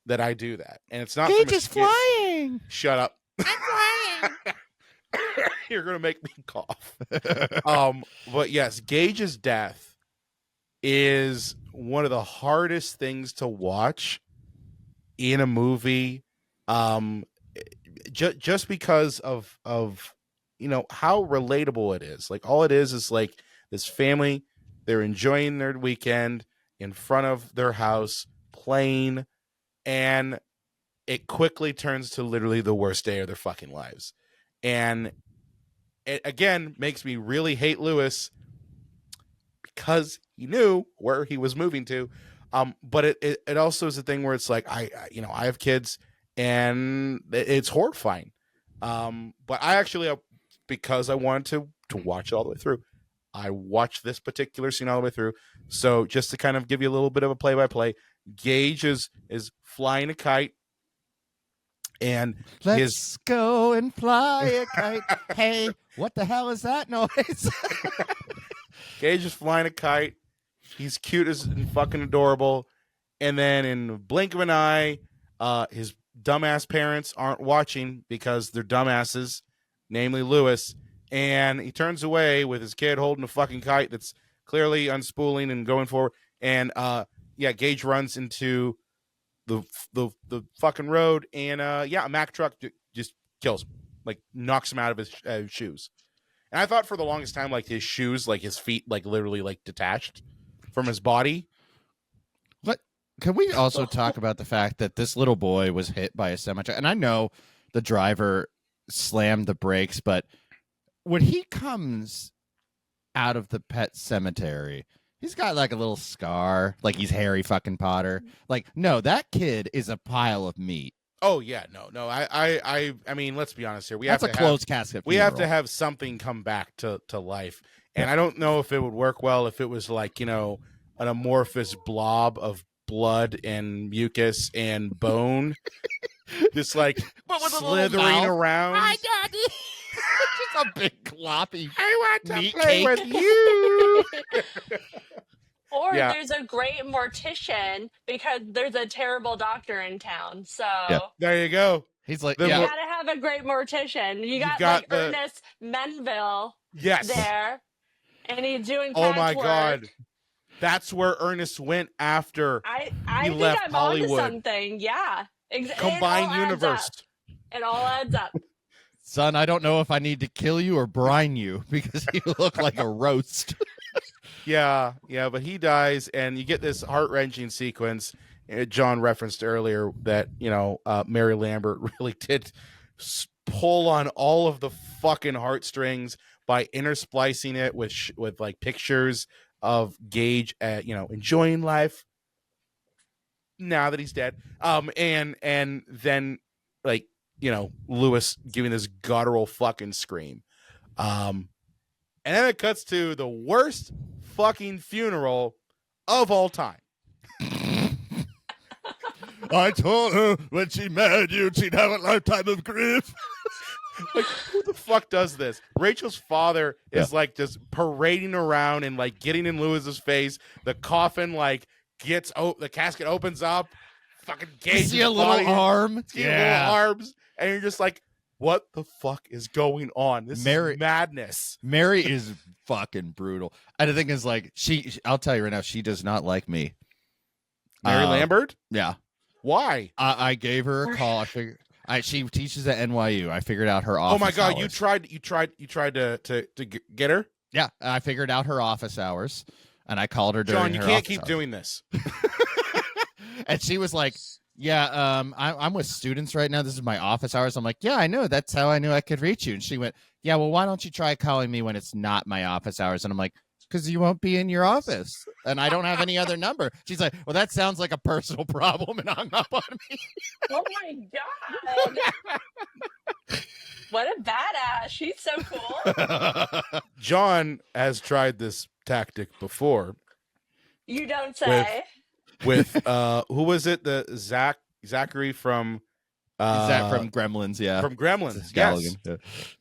that I do that, and it's not. Gage is flying. Shut up. I'm flying. You're gonna make me cough. But yes, Gage's death is one of the hardest things to watch in a movie. Just because of how relatable it is. Like all it is like this family, they're enjoying their weekend in front of their house playing, and it quickly turns to literally the worst day of their fucking lives. And it again makes me really hate Lewis because he knew where he was moving to. But it also is a thing where it's like I have kids and it's horrifying. But I actually, because I wanted to watch it all the way through, I watched this particular scene all the way through. So just to kind of give you a little bit of a play-by-play, Gage is flying a kite, and Let's go and fly a kite. Hey, what the hell is that noise? Gage is flying a kite. He's cute as and fucking adorable. And then in the blink of an eye, his dumbass parents aren't watching because they're dumbasses, namely Lewis. And he turns away with his kid holding a fucking kite that's clearly unspooling and going forward. And Gage runs into the fucking road, and a Mack truck just kills him, like knocks him out of his shoes. And I thought for the longest time, like his shoes, like his feet, like literally like detached from his body. What? Can we also talk about the fact that this little boy was hit by a semi-truck? And I know the driver slammed the brakes, but when he comes out of the Pet Sematary, he's got like a little scar, like he's Harry fucking Potter. Like, no, that kid is a pile of meat. Oh yeah, no. I mean, let's be honest here. That's a closed casket. We have to have something come back to life, and I don't know if it would work well if it was like an amorphous blob of blood and mucus and bone, just like slithering around. Hi, Daddy. Just a big gloppy. I want meat to play cake. with you. Or Yeah. there's a great mortician because there's a terrible doctor in town. So There you go. He's like, The you yeah. gotta have a great mortician. You got got like the- Ernest Menville Yes. there, and he's doing Oh my patchwork. God. That's where Ernest went after I he think left I'm Hollywood. onto something. Yeah, Combined universe. It all adds up. Son, I don't know if I need to kill you or brine you because you look like a roast. Yeah, but he dies, and you get this heart-wrenching sequence. John referenced earlier that Mary Lambert really did pull on all of the fucking heartstrings by intersplicing it with like pictures of Gage, enjoying life now that he's dead. And then like Lewis giving this guttural fucking scream. And then it cuts to the worst fucking funeral of all time. I told her when she married you, she'd have a lifetime of grief. Like, who the fuck does this? Rachel's father is like just parading around and like getting in Lewis's face. The coffin like the casket opens up. Fucking Gage. You see a little arm? Little arms. And you're just like, what the fuck is going on? This is madness. Mary is fucking brutal. And the thing is, like, I'll tell you right now, she does not like me. Mary Lambert? Yeah. Why? I gave her a call. I figured she teaches at NYU. I figured out her office. Oh my God! hours. You tried to get her? Yeah, I figured out her office hours, and I called her during. John, you her can't office keep hours. doing this. And she was like, yeah, I'm with students right now. This is my office hours. I'm like, yeah, I know. That's how I knew I could reach you. And she went, yeah, well, why don't you try calling me when it's not my office hours? And I'm like, because you won't be in your office and I don't have any other number. She's like, well, that sounds like a personal problem, and hung up on me. Oh my God. What a badass. She's so cool. John has tried this tactic before You don't say. with who was it? The Zachary from Zach from Gremlins, yeah. From Gremlins. Yes. Galligan, yeah.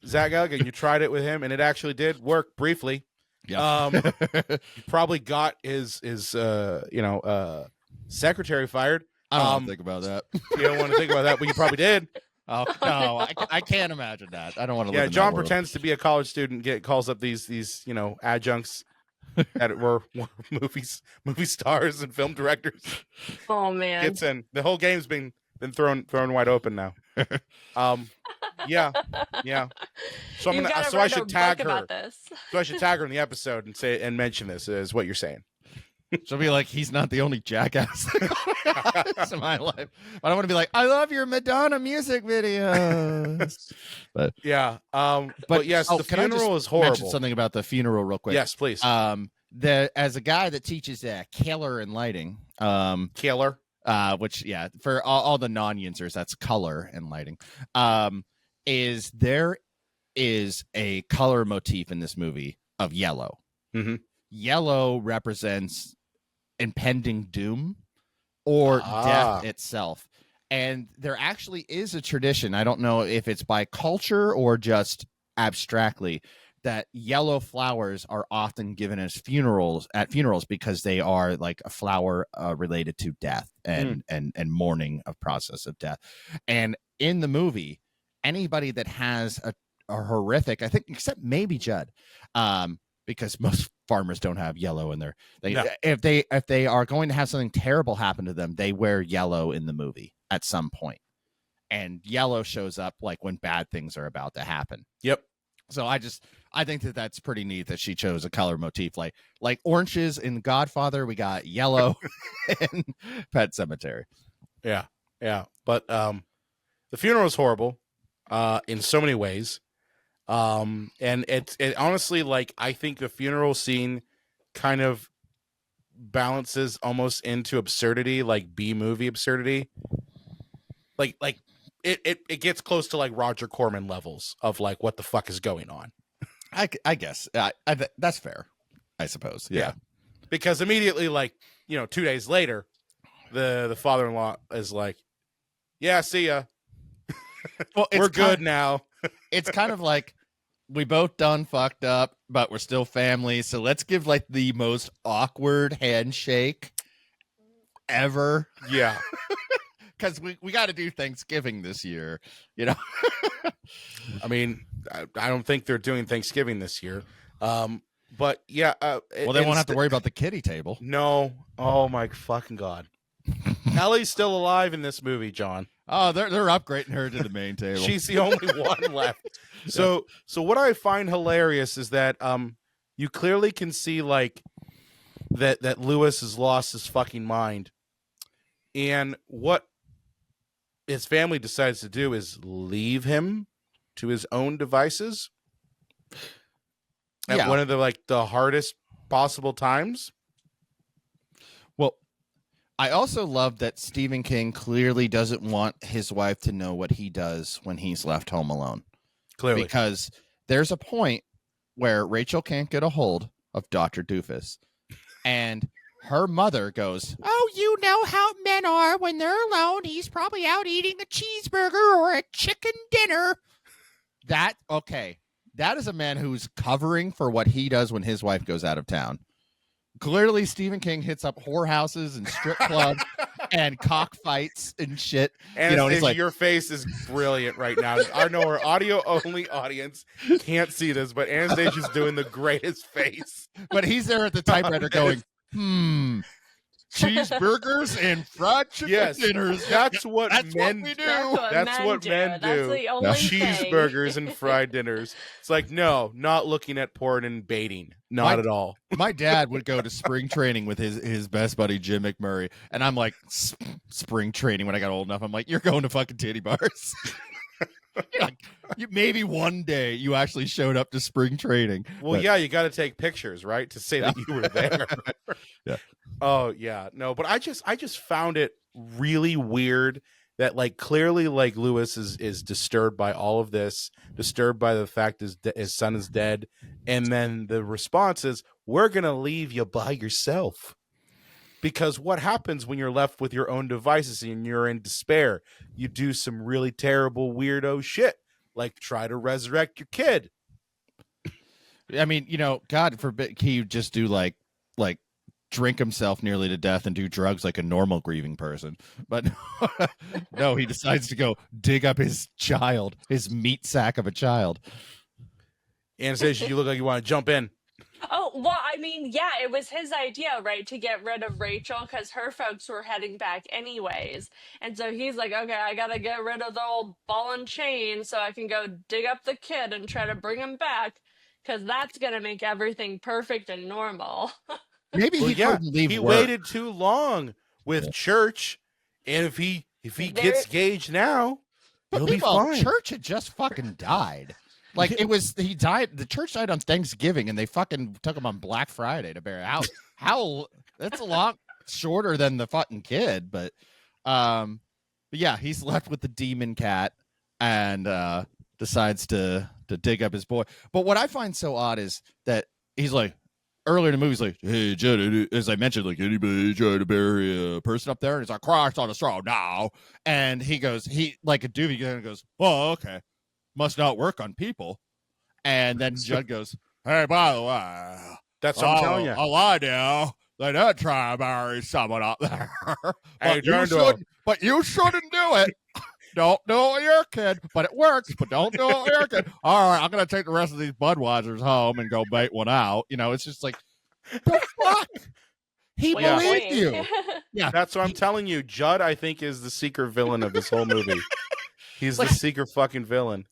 Zach Galligan. You tried it with him and it actually did work briefly. Yeah. He probably got his secretary fired. I don't want to think about that. You don't want to think about that, but you probably did. Oh no, I can't imagine that. I don't want to. Yeah, live in John that world. pretends to be a college student, calls up these adjuncts that were movie stars and film directors. Oh man. Gets in. The whole game's been thrown wide open now. Yeah. So I should tag her. So I should tag her in the episode and mention this is what you're saying. She'll be like, he's not the only jackass in my life. I don't want to be like, I love your Madonna music videos. But yeah, but yes, the funeral is horrible. Mention something about the funeral real quick. Yes, please. As a guy that teaches color and lighting, Killer. Which for all the non-users, that's color and lighting. There is a color motif in this movie of yellow. Mm-hmm. Yellow represents impending doom or death itself. And there actually is a tradition, I don't know if it's by culture or just abstractly, that yellow flowers are often given as funerals because they are like a flower related to death and mourning a process of death. And in the movie, anybody that has a horrific, I think, except maybe Judd, because most farmers don't have yellow in their. If they are going to have something terrible happen to them, they wear yellow in the movie at some point, and yellow shows up like when bad things are about to happen. Yep. So I think that's pretty neat that she chose a color motif like oranges in Godfather. We got yellow in Pet Sematary. Yeah. But the funeral is horrible in so many ways. And it honestly, like, I think the funeral scene kind of balances almost into absurdity, like B-movie absurdity. Like it gets close to like Roger Corman levels of like what the fuck is going on. I guess that's fair, I suppose. Yeah. Because immediately, like, 2 days later, the father-in-law is like, yeah, see ya. Well, we're good now. It's kind of like, we both done fucked up, but we're still family. So let's give like the most awkward handshake ever. Yeah. Because we got to do Thanksgiving this year, I mean, I don't think they're doing Thanksgiving this year. But yeah. Well, they won't have to worry about the kiddie table. No. Oh my fucking God. Ellie's still alive in this movie, John. Oh, they're upgrading her to the main table. She's the only one left. So what I find hilarious is that you clearly can see like that Lewis has lost his fucking mind, and what his family decides to do is leave him to his own devices at one of the hardest possible times. Well, I also love that Stephen King clearly doesn't want his wife to know what he does when he's left home alone. Clearly. Because there's a point where Rachel can't get a hold of Dr. Doofus. And her mother goes, oh, you know how men are when they're alone. He's probably out eating a cheeseburger or a chicken dinner. That is a man who's covering for what he does when his wife goes out of town. Clearly, Stephen King hits up whorehouses and strip clubs and cockfights and shit. And he's like, your face is brilliant right now. I know our audio-only audience can't see this, but Anastasia's doing the greatest face. But he's there at the typewriter going, cheeseburgers and fried chicken Yes, dinners. that's what That's men what we do. That's what men do. That's the only thing. Cheeseburgers and fried dinners. It's like, no, not looking at porn and baiting. Not at all. My dad would go to spring training with his best buddy Jim McMurray, and I'm like, spring training when I got old enough. I'm like, you're going to fucking titty bars. Like, maybe one day you actually showed up to spring training. Well, but, yeah, you got to take pictures, right, to say that you were there. Yeah. Oh yeah, no, but I just found it really weird that like clearly like Lewis is disturbed by all of this, disturbed by the fact his son is dead, and then the response is, "We're gonna leave you by yourself." Because what happens when you're left with your own devices and you're in despair? You do some really terrible, weirdo shit, like try to resurrect your kid. I mean, God forbid he just do like drink himself nearly to death and do drugs like a normal grieving person. But no, he decides to go dig up his child, his meat sack of a child. Anastasia, you look like you want to jump in. Oh, well, I mean, yeah, it was his idea, right, to get rid of Rachel because her folks were heading back anyways. And so he's like, okay, I gotta get rid of the old ball and chain so I can go dig up the kid and try to bring him back because that's gonna make everything perfect and normal. Maybe he couldn't leave work. Waited too long with church, and if he gets Gage now, he'll be fine. Church had just fucking died. Like he died. The church died on Thanksgiving, and they fucking took him on Black Friday to bury. How that's a lot shorter than the fucking kid, but yeah, he's left with the demon cat and decides to dig up his boy. But what I find so odd is that he's like earlier in the movie, he's like, "Hey, Judd, as I mentioned, like anybody try to bury a person up there?" And he's like, "Christ on a straw now," and he like a doobie goes, "Oh, okay. Must not work on people." And then Judd goes, "Hey, by the way, that's what I'm telling you. I lied now. They don't try to bury someone up there. Hey, but you shouldn't do it. Don't do it with your kid. But it works. But don't do it with your kid. All right, I'm gonna take the rest of these Budweisers home and go bait one out." It's just like, the fuck. He believed you. Yeah, that's what I'm telling you. Judd, I think, is the secret villain of this whole movie. He's the secret fucking villain.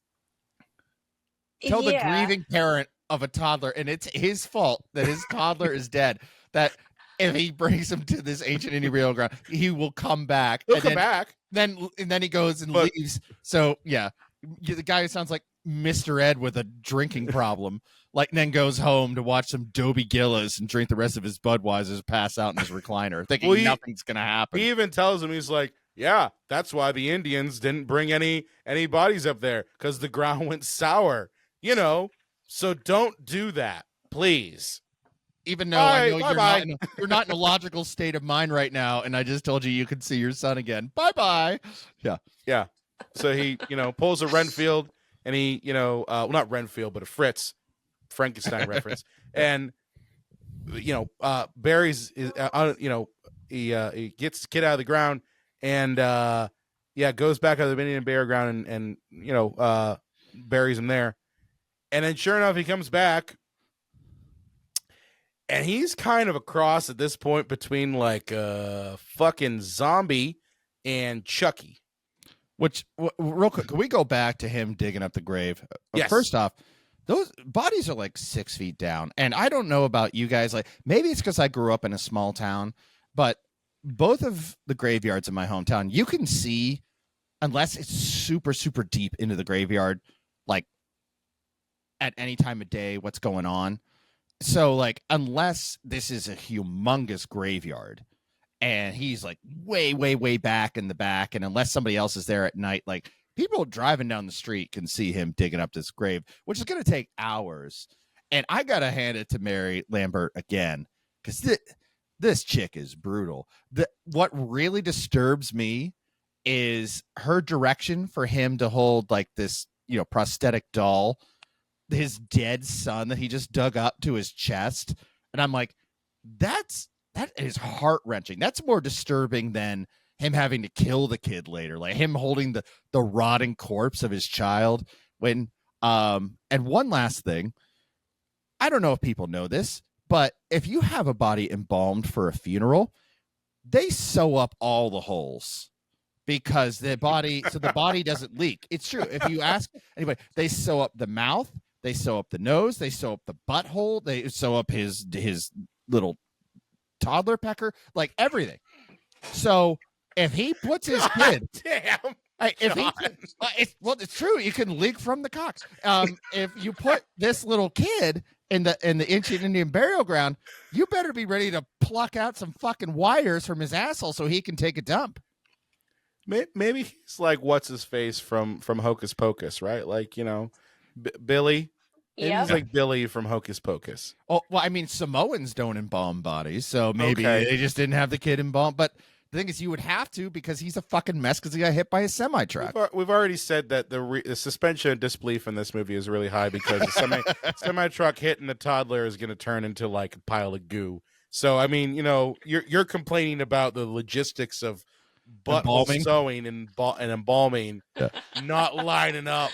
Tell the grieving parent of a toddler, and it's his fault that his toddler is dead, that if he brings him to this ancient Indian burial ground, he will come back. He'll come back. Then he goes and leaves. So, yeah, the guy who sounds like Mr. Ed with a drinking problem, like, then goes home to watch some Dobie Gillis and drink the rest of his Budweisers, pass out in his recliner, thinking nothing's going to happen. He even tells him, he's like, yeah, that's why the Indians didn't bring any bodies up there, because the ground went sour. So don't do that, please. Even though I know you're not in a logical state of mind right now, and I just told you could see your son again. Bye-bye. Yeah. So he, pulls a Renfield, and he, well, not Renfield, but a Fritz, Frankenstein reference, and buries, he gets the kid out of the ground, and goes back out of the Indian burial ground and buries him there. And then sure enough, he comes back, and he's kind of a cross at this point between like a fucking zombie and Chucky. Which, real quick, can we go back to him digging up the grave? Yes. First off, those bodies are like 6 feet down. And I don't know about you guys. Like, maybe it's because I grew up in a small town, but both of the graveyards in my hometown, you can see, unless it's super, super deep into the graveyard, like, at any time of day, what's going on. So, like, unless this is a humongous graveyard and he's like way, way, way back in the back, and unless somebody else is there at night, like, people driving down the street can see him digging up this grave, which is going to take hours. And I got to hand it to Mary Lambert again, because this chick is brutal. What really disturbs me is her direction for him to hold, like, this, prosthetic doll, his dead son that he just dug up to his chest. And I'm like, that is heart-wrenching. That's more disturbing than him having to kill the kid later, like him holding the rotting corpse of his child. And one last thing, I don't know if people know this, but if you have a body embalmed for a funeral, they sew up all the holes because the body doesn't leak. It's true. If you ask anybody, they sew up the mouth, they sew up the nose, they sew up the butthole, they sew up his little toddler pecker, like everything. So if he puts his kid, damn. if he, it's true. You can leak from the cock. If you put this little kid in the ancient Indian burial ground, you better be ready to pluck out some fucking wires from his asshole so he can take a dump. Maybe he's like what's his face from Hocus Pocus, right? Like, you know, Billy. Maybe he's like Billy from Hocus Pocus. Oh well, I mean Samoans don't embalm bodies, so maybe they just didn't have the kid embalmed. But the thing is, you would have to because he's a fucking mess because he got hit by a semi-truck. We've already said that the suspension of disbelief in this movie is really high because the semi-truck hitting the toddler is going to turn into like a pile of goo. So, I mean, you know, you're complaining about the logistics of butthole sewing and embalming not lining up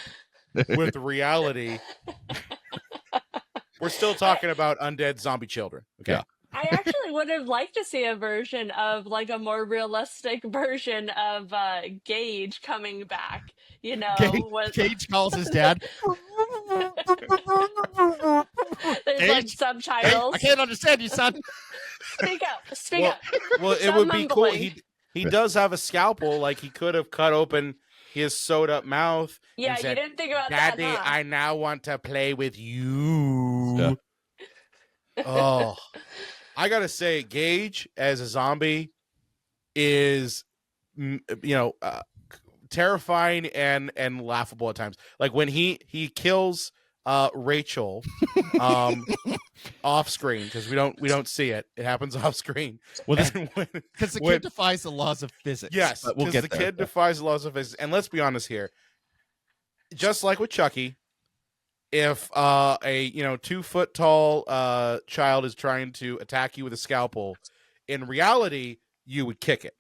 with reality. We're still talking about undead zombie children. Okay. Yeah. I actually would have liked to see a version of like a more realistic version of Gage coming back. You know, Gage calls his dad. There's Gage? like subtitles. I can't understand you, son. Speak up. Speak up. Well, it would be cool. He does have a scalpel. Like he could have cut open his sewed up mouth. Yeah, said, you didn't think about Daddy, that, huh? I now want to play with you. Yeah. Oh, I gotta say, Gage as a zombie is, terrifying and laughable at times. Like when he kills Rachel off screen because we don't see it. It happens off screen. Well, because the kid defies the laws of physics. Yes, because the kid defies the laws of physics. And let's be honest here. Just like with Chucky, if a 2-foot tall child is trying to attack you with a scalpel, in reality you would kick it.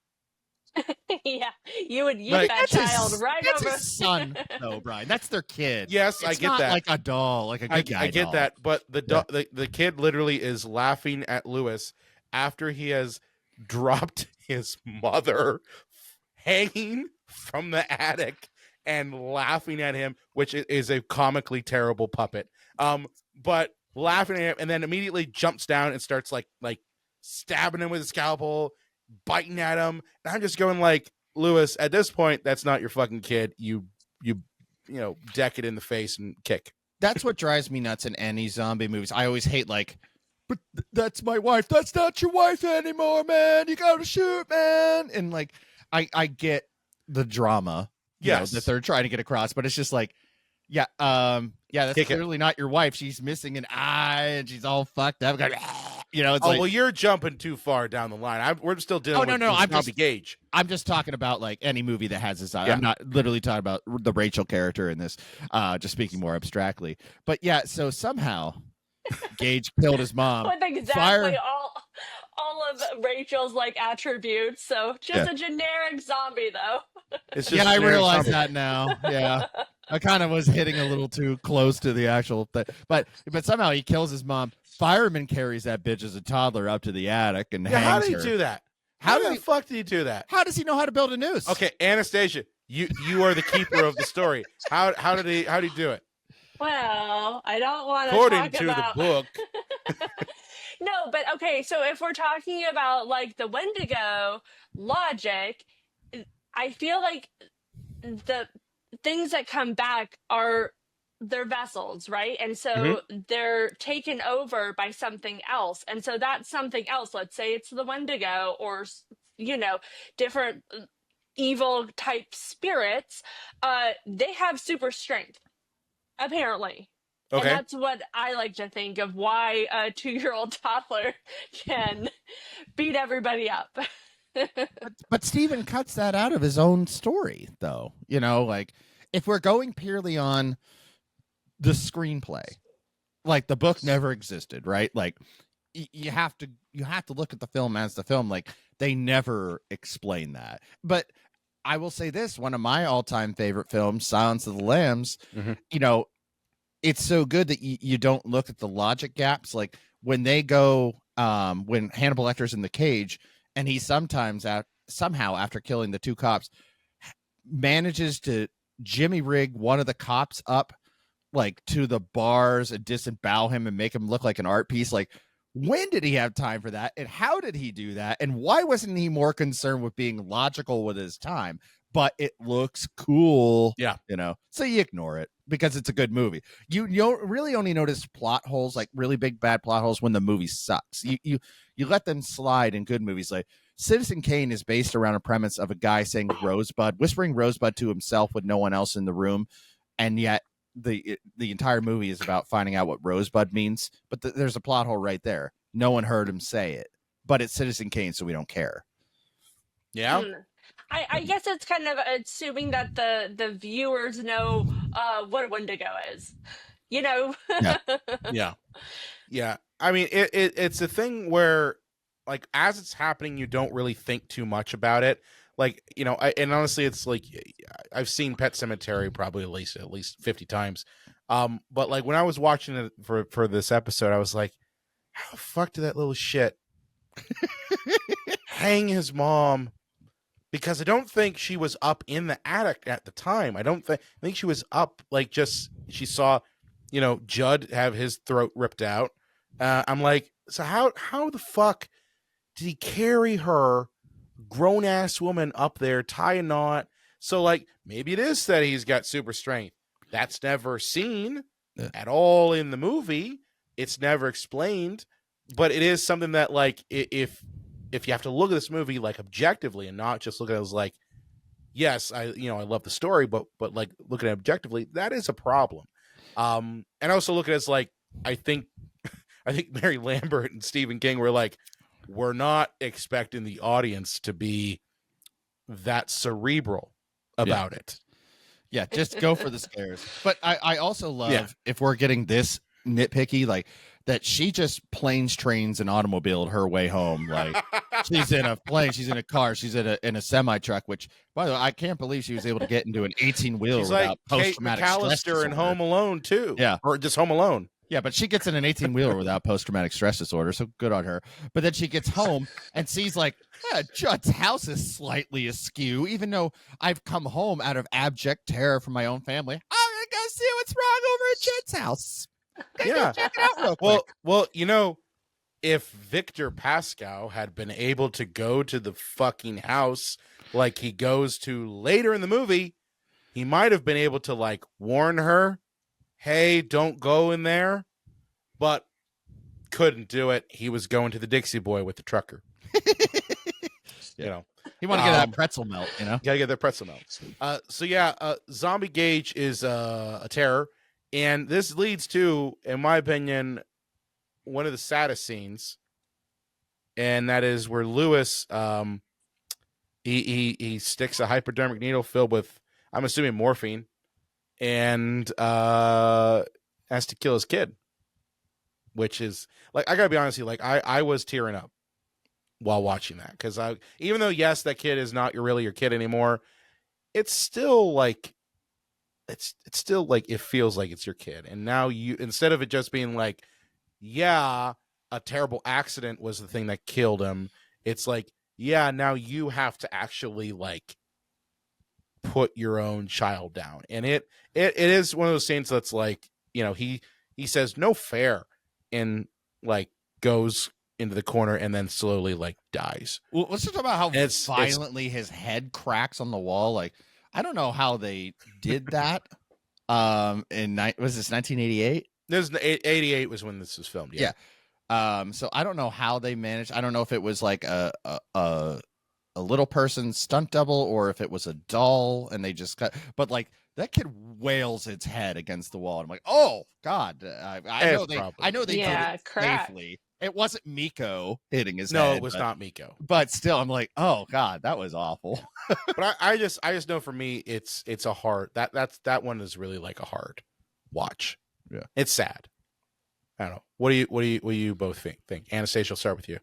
Yeah, you would yeet that child right over. That's his son, though, Brian. That's their kid. Yes, I get that. Like a doll, like a good guy. I get doll. that, but the kid literally is laughing at Lewis after he has dropped his mother hanging from the attic and laughing at him, which is a comically terrible puppet. But laughing at him, and then immediately jumps down and starts like stabbing him with a scalpel, biting at him. And I'm just going like, Lewis, at this point, that's not your fucking kid. You deck it in the face and kick. That's what drives me nuts in any zombie movies. I always hate but that's my wife. That's not your wife anymore, man. You gotta shoot, man. And like, I get the drama. Yes, that they're trying to get across, but it's just like, that's clearly not your wife. She's missing an eye and she's all fucked up. It's well, you're jumping too far down the line. We're still dealing with Zombie Gage. I'm just talking about like any movie that has this eye. Yeah. I'm not literally talking about the Rachel character in this. Just speaking more abstractly. But yeah, so somehow Gage killed his mom. With exactly all of Rachel's like attributes. So just a generic zombie, though. It's just I realize that now. Yeah. I kind of was hitting a little too close to the actual thing. But somehow he kills his mom. Fireman carries that bitch as a toddler up to the attic and hangs her. How did he do that? How the fuck did he do that? How does he know how to build a noose? Okay, Anastasia, you are the keeper of the story. How did he do it? Well, I don't want to According talk to about... the book. No, but okay, so if we're talking about like the Wendigo logic, I feel like the things that come back are their vessels, right? And so they're taken over by something else. And so that's something else. Let's say it's the Wendigo or, different evil type spirits. They have super strength, apparently. Okay. And that's what I like to think of why a 2-year-old toddler can beat everybody up. But Stephen cuts that out of his own story, though. Like if we're going purely on the screenplay, like the book never existed, right? Like you have to look at the film as the film. Like they never explain that. But I will say this: one of my all-time favorite films, Silence of the Lambs. It's so good that you don't look at the logic gaps. Like when they go, when Hannibal Lecter's in the cage and he sometimes somehow after killing the two cops manages to jimmy rig one of the cops up like to the bars and disembowel him and make him look like an art piece. Like, when did he have time for that? And how did he do that? And why wasn't he more concerned with being logical with his time? But it looks cool. Yeah. You know, so you ignore it because it's a good movie. You really only notice plot holes, like really big bad plot holes, when the movie sucks. You let them slide in good movies. Like Citizen Kane is based around a premise of a guy saying Rosebud, whispering Rosebud to himself with no one else in the room. And yet the entire movie is about finding out what Rosebud means. But there's a plot hole right there. No one heard him say it. But it's Citizen Kane, so we don't care. Yeah. I guess it's kind of assuming that the viewers know what a Wendigo is, you know. Yeah. I mean, it's a thing where, like, as it's happening, you don't really think too much about it. Like, you know, and honestly, it's like I've seen Pet Sematary probably at least 50 times. But like when I was watching it for this episode, I was like, how the fuck did that little shit hang his mom? Because I don't think she was up in the attic at the time. I think she was up, like, just she saw, you know, Judd have his throat ripped out. I'm like, so how the fuck did he carry her, grown ass woman, up there, tie a knot? So like maybe it is that he's got super strength. That's never seen at all in the movie. It's never explained, but it is something that, like, if you have to look at this movie like objectively and not just look at it as like, yes, I love the story, but like looking at it objectively, that is a problem. And also look at it as like, I think Mary Lambert and Stephen King were like, we're not expecting the audience to be that cerebral about it. Yeah, just go for the scares. But I also love, if we're getting this nitpicky, like that she just planes, trains, and automobiled her way home. Like she's in a plane, she's in a car, she's in a semi truck. Which, by the way, I can't believe she was able to get into an 18-wheeler without like post-traumatic stress McAllister disorder. in Home Alone too. Yeah, or just Home Alone. Yeah, but she gets in an 18-wheeler without post-traumatic stress disorder, so good on her. But then she gets home and sees, like, Judd's house is slightly askew, even though I've come home out of abject terror from my own family. I'm going to go see what's wrong over at Judd's house. Yeah. Check it out real quick. Well, you know, if Victor Pascow had been able to go to the fucking house like he goes to later in the movie, he might have been able to, like, warn her, hey, don't go in there, but couldn't do it. He was going to the Dixie Boy with the trucker. You know, he want to get that pretzel melt, you know? Gotta get that pretzel melt. So yeah, Zombie Gage is a terror, and this leads to, in my opinion, one of the saddest scenes, and that is where Lewis, he sticks a hypodermic needle filled with, I'm assuming, morphine, and has to kill his kid, which is, like, I gotta be honest with you, like, I was tearing up while watching that, because even though, yes, that kid is not really your kid anymore, it's still like, it's still like, it feels like it's your kid. And now you, instead of it just being like, yeah, a terrible accident was the thing that killed him, it's like, yeah, now you have to actually, like, put your own child down. And it is one of those scenes that's like, you know, he says no fair, and, like, goes into the corner and then slowly, like, dies. Well, let's just talk about how violently his head cracks on the wall. Like, I don't know how they did that. Was this 1988? This is 88 was when this was filmed. Yeah. So I don't know how they managed. I don't know if it was like a little person stunt double, or if it was a doll and they just cut. But, like, that kid wails its head against the wall. I'm like, oh God! I know they did it safely. It wasn't Miko hitting his head. No, it was not Miko. But still, I'm like, oh God, that was awful. But I just know, for me, it's a hard, that one is really like a hard watch. Yeah, it's sad. I don't know. What do you both think? Anastasia, I'll start with you.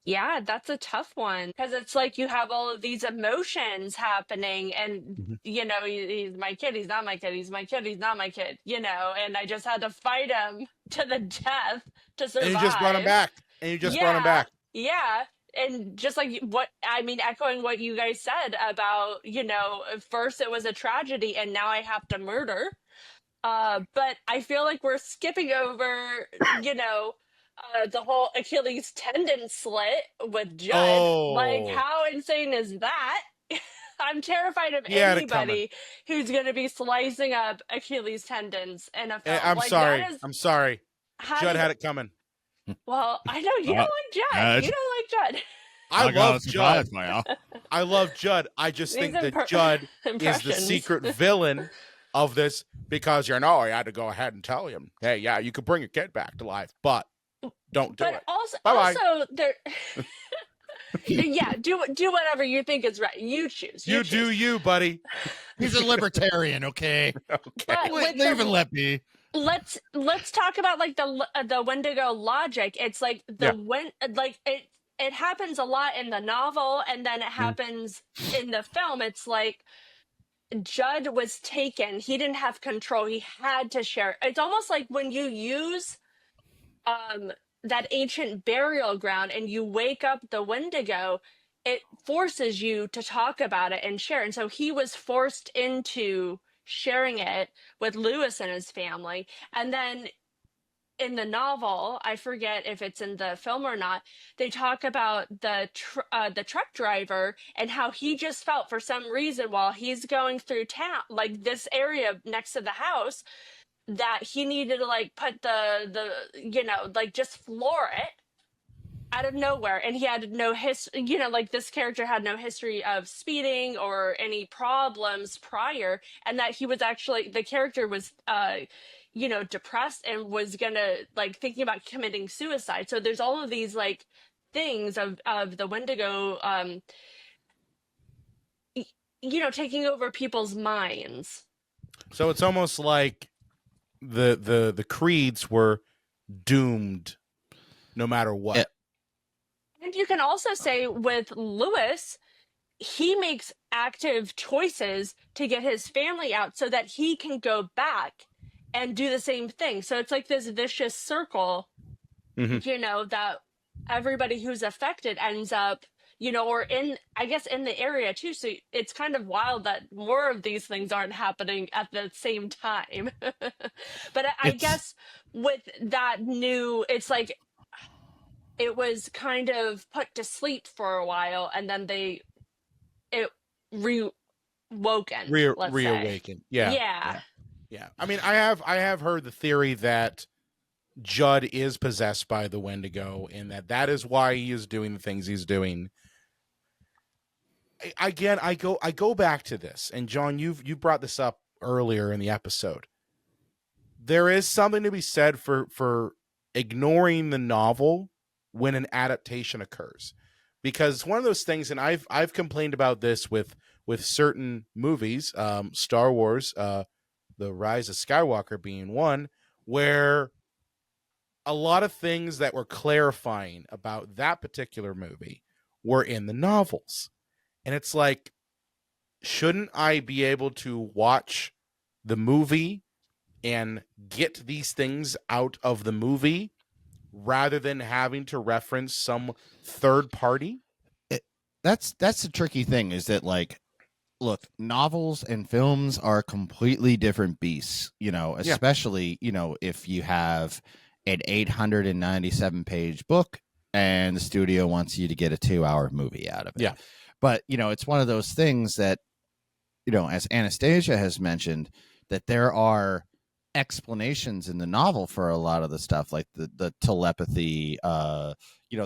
Yeah, that's a tough one, because it's like you have all of these emotions happening, and you know, he's my kid, he's not my kid, he's my kid, he's not my kid, you know, and I just had to fight him to the death to survive. And you just brought him back. Yeah, and just like what I mean, echoing what you guys said about, first it was a tragedy and now I have to murder. But I feel like we're skipping over, the whole Achilles tendon slit with Judd. Like, Oh, how insane is that? I'm terrified of he had it coming. anybody who's going to be slicing up Achilles tendons in a film. I'm Like, sorry. that is, I'm sorry. how Judd does, had it coming. well, I know you don't like Judd. Judd. You don't like Judd. I love Judd. Now. I love Judd. I just These think that Judd is the impressions. secret villain of this because I had to go ahead and tell him, hey, yeah, you could bring your kid back to life, but don't do But it. also, Bye-bye. also there. Yeah, do whatever you think is right. You choose. You choose. do you, buddy. He's a libertarian, okay? Okay. But with Leave the- and let me. let's talk about like the Wendigo logic. It's like it happens a lot in the novel, and then it happens in the film. It's like Judd was taken. He didn't have control. He had to share. It's almost like when you use that ancient burial ground and you wake up the Wendigo, it forces you to talk about it and share. And so he was forced into sharing it with Lewis and his family. And then in the novel, I forget if it's in the film or not, they talk about the truck driver and how he just felt for some reason while he's going through town, like this area next to the house, that he needed to like put the like just floor it out of nowhere. And he had no history, like this character had no history of speeding or any problems prior, and that he was actually, the character was depressed and was gonna like thinking about committing suicide. So there's all of these like things of the Wendigo taking over people's minds. So it's almost like the creeds were doomed no matter what. Yeah. And you can also say with Lewis, he makes active choices to get his family out so that he can go back and do the same thing. So it's like this vicious circle, that everybody who's affected ends up, or in the area too. So it's kind of wild that more of these things aren't happening at the same time. But I guess with that new, it's like, it was kind of put to sleep for a while, and then it reawakened. Reawakened. Yeah. I mean, I have heard the theory that Judd is possessed by the Wendigo, and that is why he is doing the things he's doing. Again, I go back to this, and John, you brought this up earlier in the episode. There is something to be said for ignoring the novel when an adaptation occurs, because it's one of those things, and I've complained about this with certain movies, Star Wars, The Rise of Skywalker being one, where a lot of things that were clarifying about that particular movie were in the novels. And it's like, shouldn't I be able to watch the movie and get these things out of the movie rather than having to reference some third party? That's the tricky thing, is that, like, look, novels and films are completely different beasts, especially, if you have an 897 page book and the studio wants you to get a 2-hour movie out of it. Yeah. But, it's one of those things that, as Anastasia has mentioned, that there are explanations in the novel for a lot of the stuff, like the telepathy, the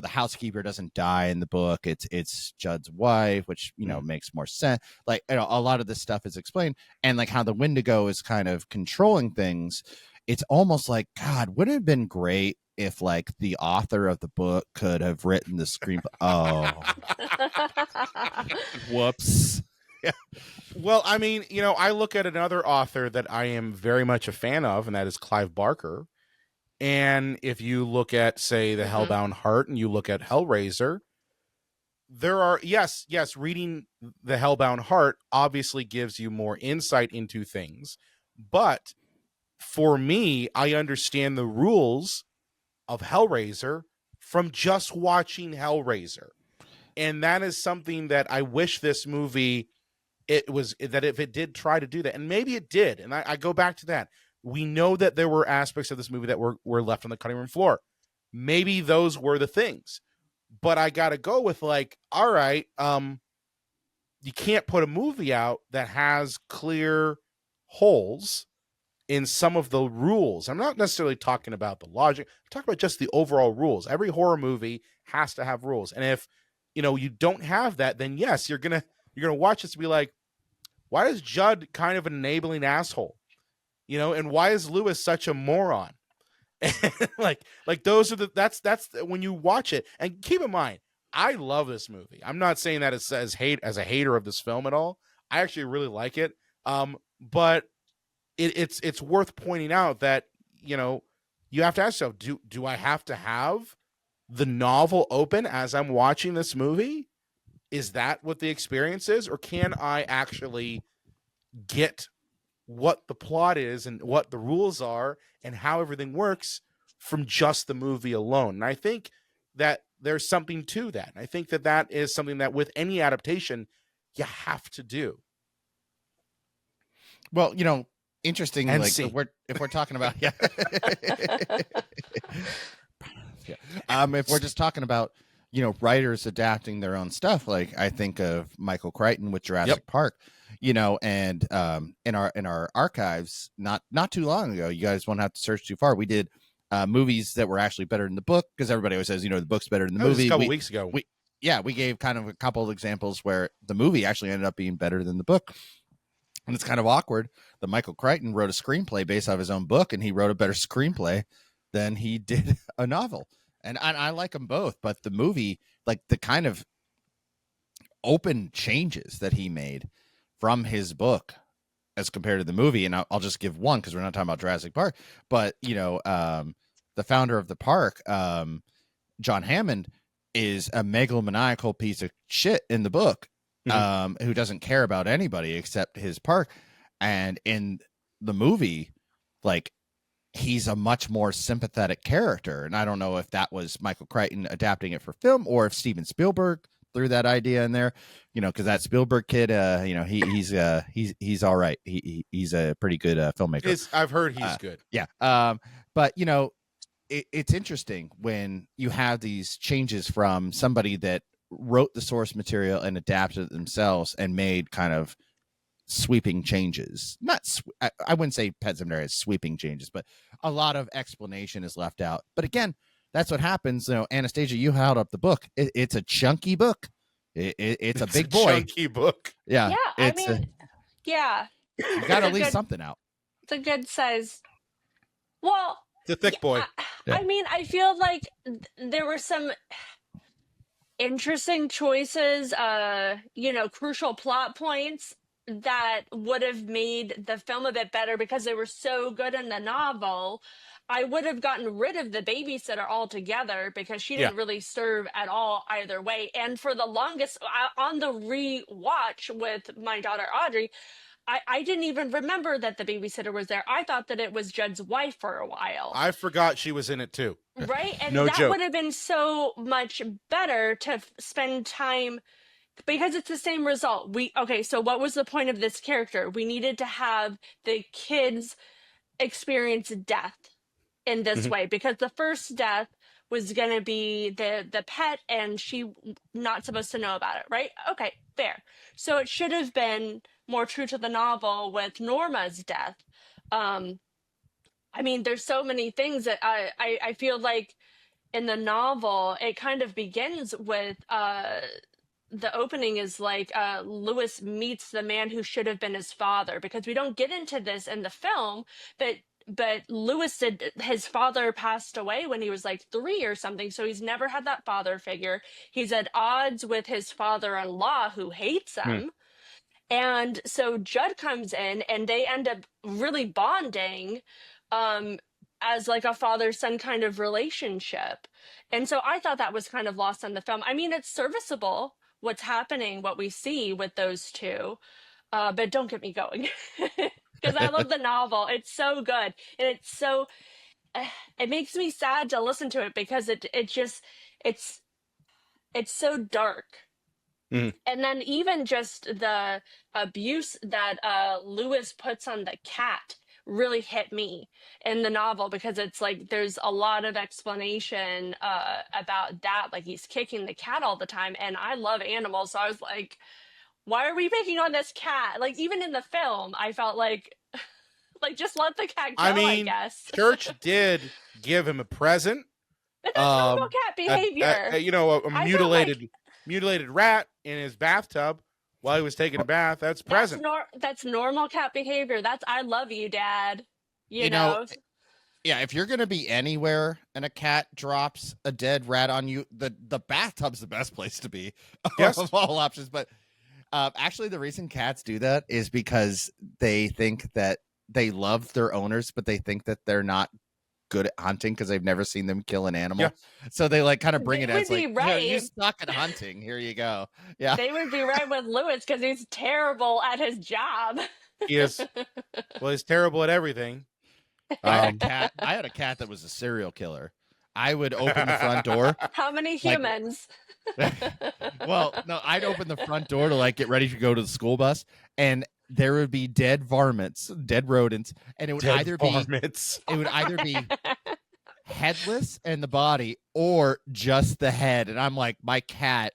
housekeeper doesn't die in the book. It's Judd's wife, which, makes more sense. Like, a lot of this stuff is explained, and like how the Wendigo is kind of controlling things. It's almost like, God, would it have been great if like the author of the book could have written the screenplay? Oh, whoops. Yeah. Well, I mean, I look at another author that I am very much a fan of, and that is Clive Barker. And if you look at, say, The Hellbound Heart, and you look at Hellraiser, there are, yes, reading The Hellbound Heart obviously gives you more insight into things. But for me, I understand the rules of Hellraiser from just watching Hellraiser. And that is something that I wish this movie, it was, that if it did try to do that, and maybe it did, and I go back to that. We know that there were aspects of this movie that were left on the cutting room floor. Maybe those were the things. But I gotta go with like, all right, you can't put a movie out that has clear holes in some of the rules. I'm not necessarily talking about the logic. I'm talking about just the overall rules. Every horror movie has to have rules. And if, you don't have that, then yes, you're gonna watch this and be like, why is Judd kind of an enabling asshole? And why is Lewis such a moron? like those are that's when you watch it. And keep in mind, I love this movie. I'm not saying that as a hater of this film at all. I actually really like it. But it's worth pointing out that, you have to ask yourself, do I have to have the novel open as I'm watching this movie? Is that what the experience is? Or can I actually get what the plot is and what the rules are and how everything works from just the movie alone? And I think that there's something to that. I think that is something that with any adaptation, you have to do. Well, interesting. And like see. if we're talking about yeah. If we're just talking about writers adapting their own stuff, like I think of Michael Crichton with Jurassic Park, and in our archives not too long ago, you guys won't have to search too far. We did movies that were actually better than the book, because everybody always says the book's better than the movie. A couple weeks ago. We gave kind of a couple of examples where the movie actually ended up being better than the book. And it's kind of awkward that Michael Crichton wrote a screenplay based off his own book, and he wrote a better screenplay than he did a novel. And I like them both, but the movie, like the kind of open changes that he made from his book as compared to the movie, and I'll just give one because we're not talking about Jurassic Park, but the founder of the park, John Hammond, is a megalomaniacal piece of shit in the book, who doesn't care about anybody except his park, and in the movie, like, he's a much more sympathetic character. And I don't know if that was Michael Crichton adapting it for film or if Steven Spielberg threw that idea in there, because that Spielberg kid, he's all right. He's a pretty good filmmaker. I've heard he's good. Yeah. But it's interesting when you have these changes from somebody that wrote the source material and adapted it themselves and made kind of sweeping changes. I wouldn't say Pet Sematary is sweeping changes, but a lot of explanation is left out. But again, that's what happens. Anastasia, you held up the book. It's a chunky book. It's a big boy. Chunky book. Yeah. Yeah, You got to leave something out. It's a good size. Well, it's a thick boy. I mean, I feel like there were some interesting choices, crucial plot points that would have made the film a bit better because they were so good in the novel. I would have gotten rid of the babysitter altogether because she didn't really serve at all either way. And for the longest, on the re-watch with my daughter Audrey, I didn't even remember that the babysitter was there. I thought that it was Judd's wife for a while. I forgot she was in it too. Right? And No that joke. would have been so much better to spend time, because it's the same result. So what was the point of this character? We needed to have the kids experience death in this way, because the first death was going to be the pet, and she not supposed to know about it, right? Okay, fair. So it should have been more true to the novel with Norma's death. I mean, there's so many things that I feel like in the novel, it kind of begins with the opening is like Lewis meets the man who should have been his father, because we don't get into this in the film, but Lewis said his father passed away when he was like 3 or something, so he's never had that father figure. He's at odds with his father-in-law, who hates him. And so Judd comes in and they end up really bonding as like a father-son kind of relationship. And so I thought that was kind of lost on the film. I mean, it's serviceable, what's happening, what we see with those two. But don't get me going, because I love the novel. It's so good. And it's so, it makes me sad to listen to it because it's so dark. Mhm. And then even just the abuse that Lewis puts on the cat really hit me in the novel, because it's like there's a lot of explanation about that. Like he's kicking the cat all the time, and I love animals, so I was like, why are we picking on this cat? Like even in the film, I felt like just let the cat go, I I mean, guess. Church did give him a present. But that's normal cat behavior. A I felt like mutilated rat in his bathtub while he was taking a bath. That's present. that's normal cat behavior. That's I love you, Dad. You You know, know. yeah, if you're gonna be anywhere and a cat drops a dead rat on you, the bathtub's the best place to be Yes. of all options. But actually, the reason cats do that is because they think that they love their owners, but they think that they're not good at hunting because they've never seen them kill an animal. Yeah. So they like kind of bring They it would as like, be "Here, you right. suck at hunting. Here you go." Yeah. They would be right with Lewis because he's terrible at his job. He is. Well, he's terrible at everything. I had a cat that was a serial killer. I would open the front door. How many humans? Well, no, I'd open the front door to like get ready to go to the school bus, and there would be dead varmints, dead rodents, and it would either be headless and the body, or just the head. And I'm like, my cat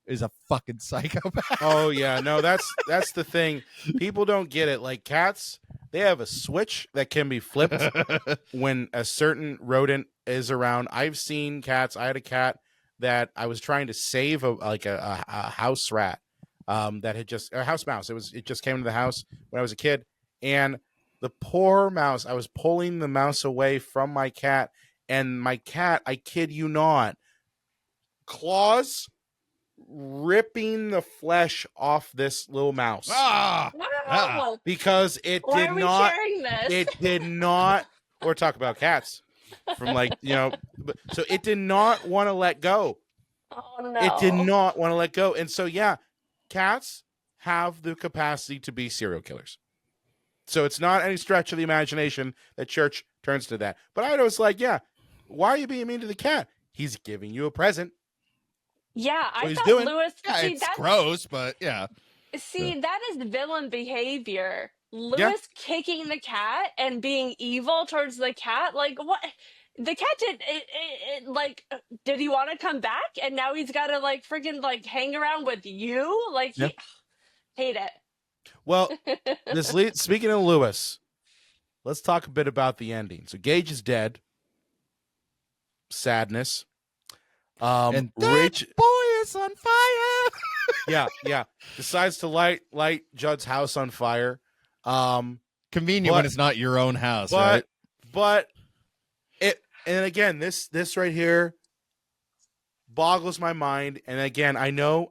is a fucking psychopath. Oh yeah, no, that's the thing. People don't get it. Like cats, they have a switch that can be flipped when a certain rodent is around. I've seen cats. I had a cat that I was trying to save a house rat that had just a house mouse. It just came into the house when I was a kid, and the poor mouse. I was pulling the mouse away from my cat, and my cat, I kid you not, claws ripping the flesh off this little mouse. Wow. Because it Why did are we not. sharing this? It did not. Or talk about cats from so it did not want to let go. Oh no. It did not want to let go. And so, yeah, cats have the capacity to be serial killers. So it's not any stretch of the imagination that Church turns to that. But I was like, yeah, why are you being mean to the cat? He's giving you a present. Yeah, I he's thought doing. Lewis. Yeah, it's gross, but yeah. See, that is villain behavior. Lewis kicking the cat and being evil towards the cat. Like what? The cat did he want to come back? And now he's got to like freaking like hang around with you? Like hate it. Well, speaking of Lewis, let's talk a bit about the ending. So Gage is dead. Sadness. And that boy is on fire. yeah. Decides to light Judd's house on fire. Convenient when it's not your own house, right? But and again, this right here boggles my mind. And again, I know,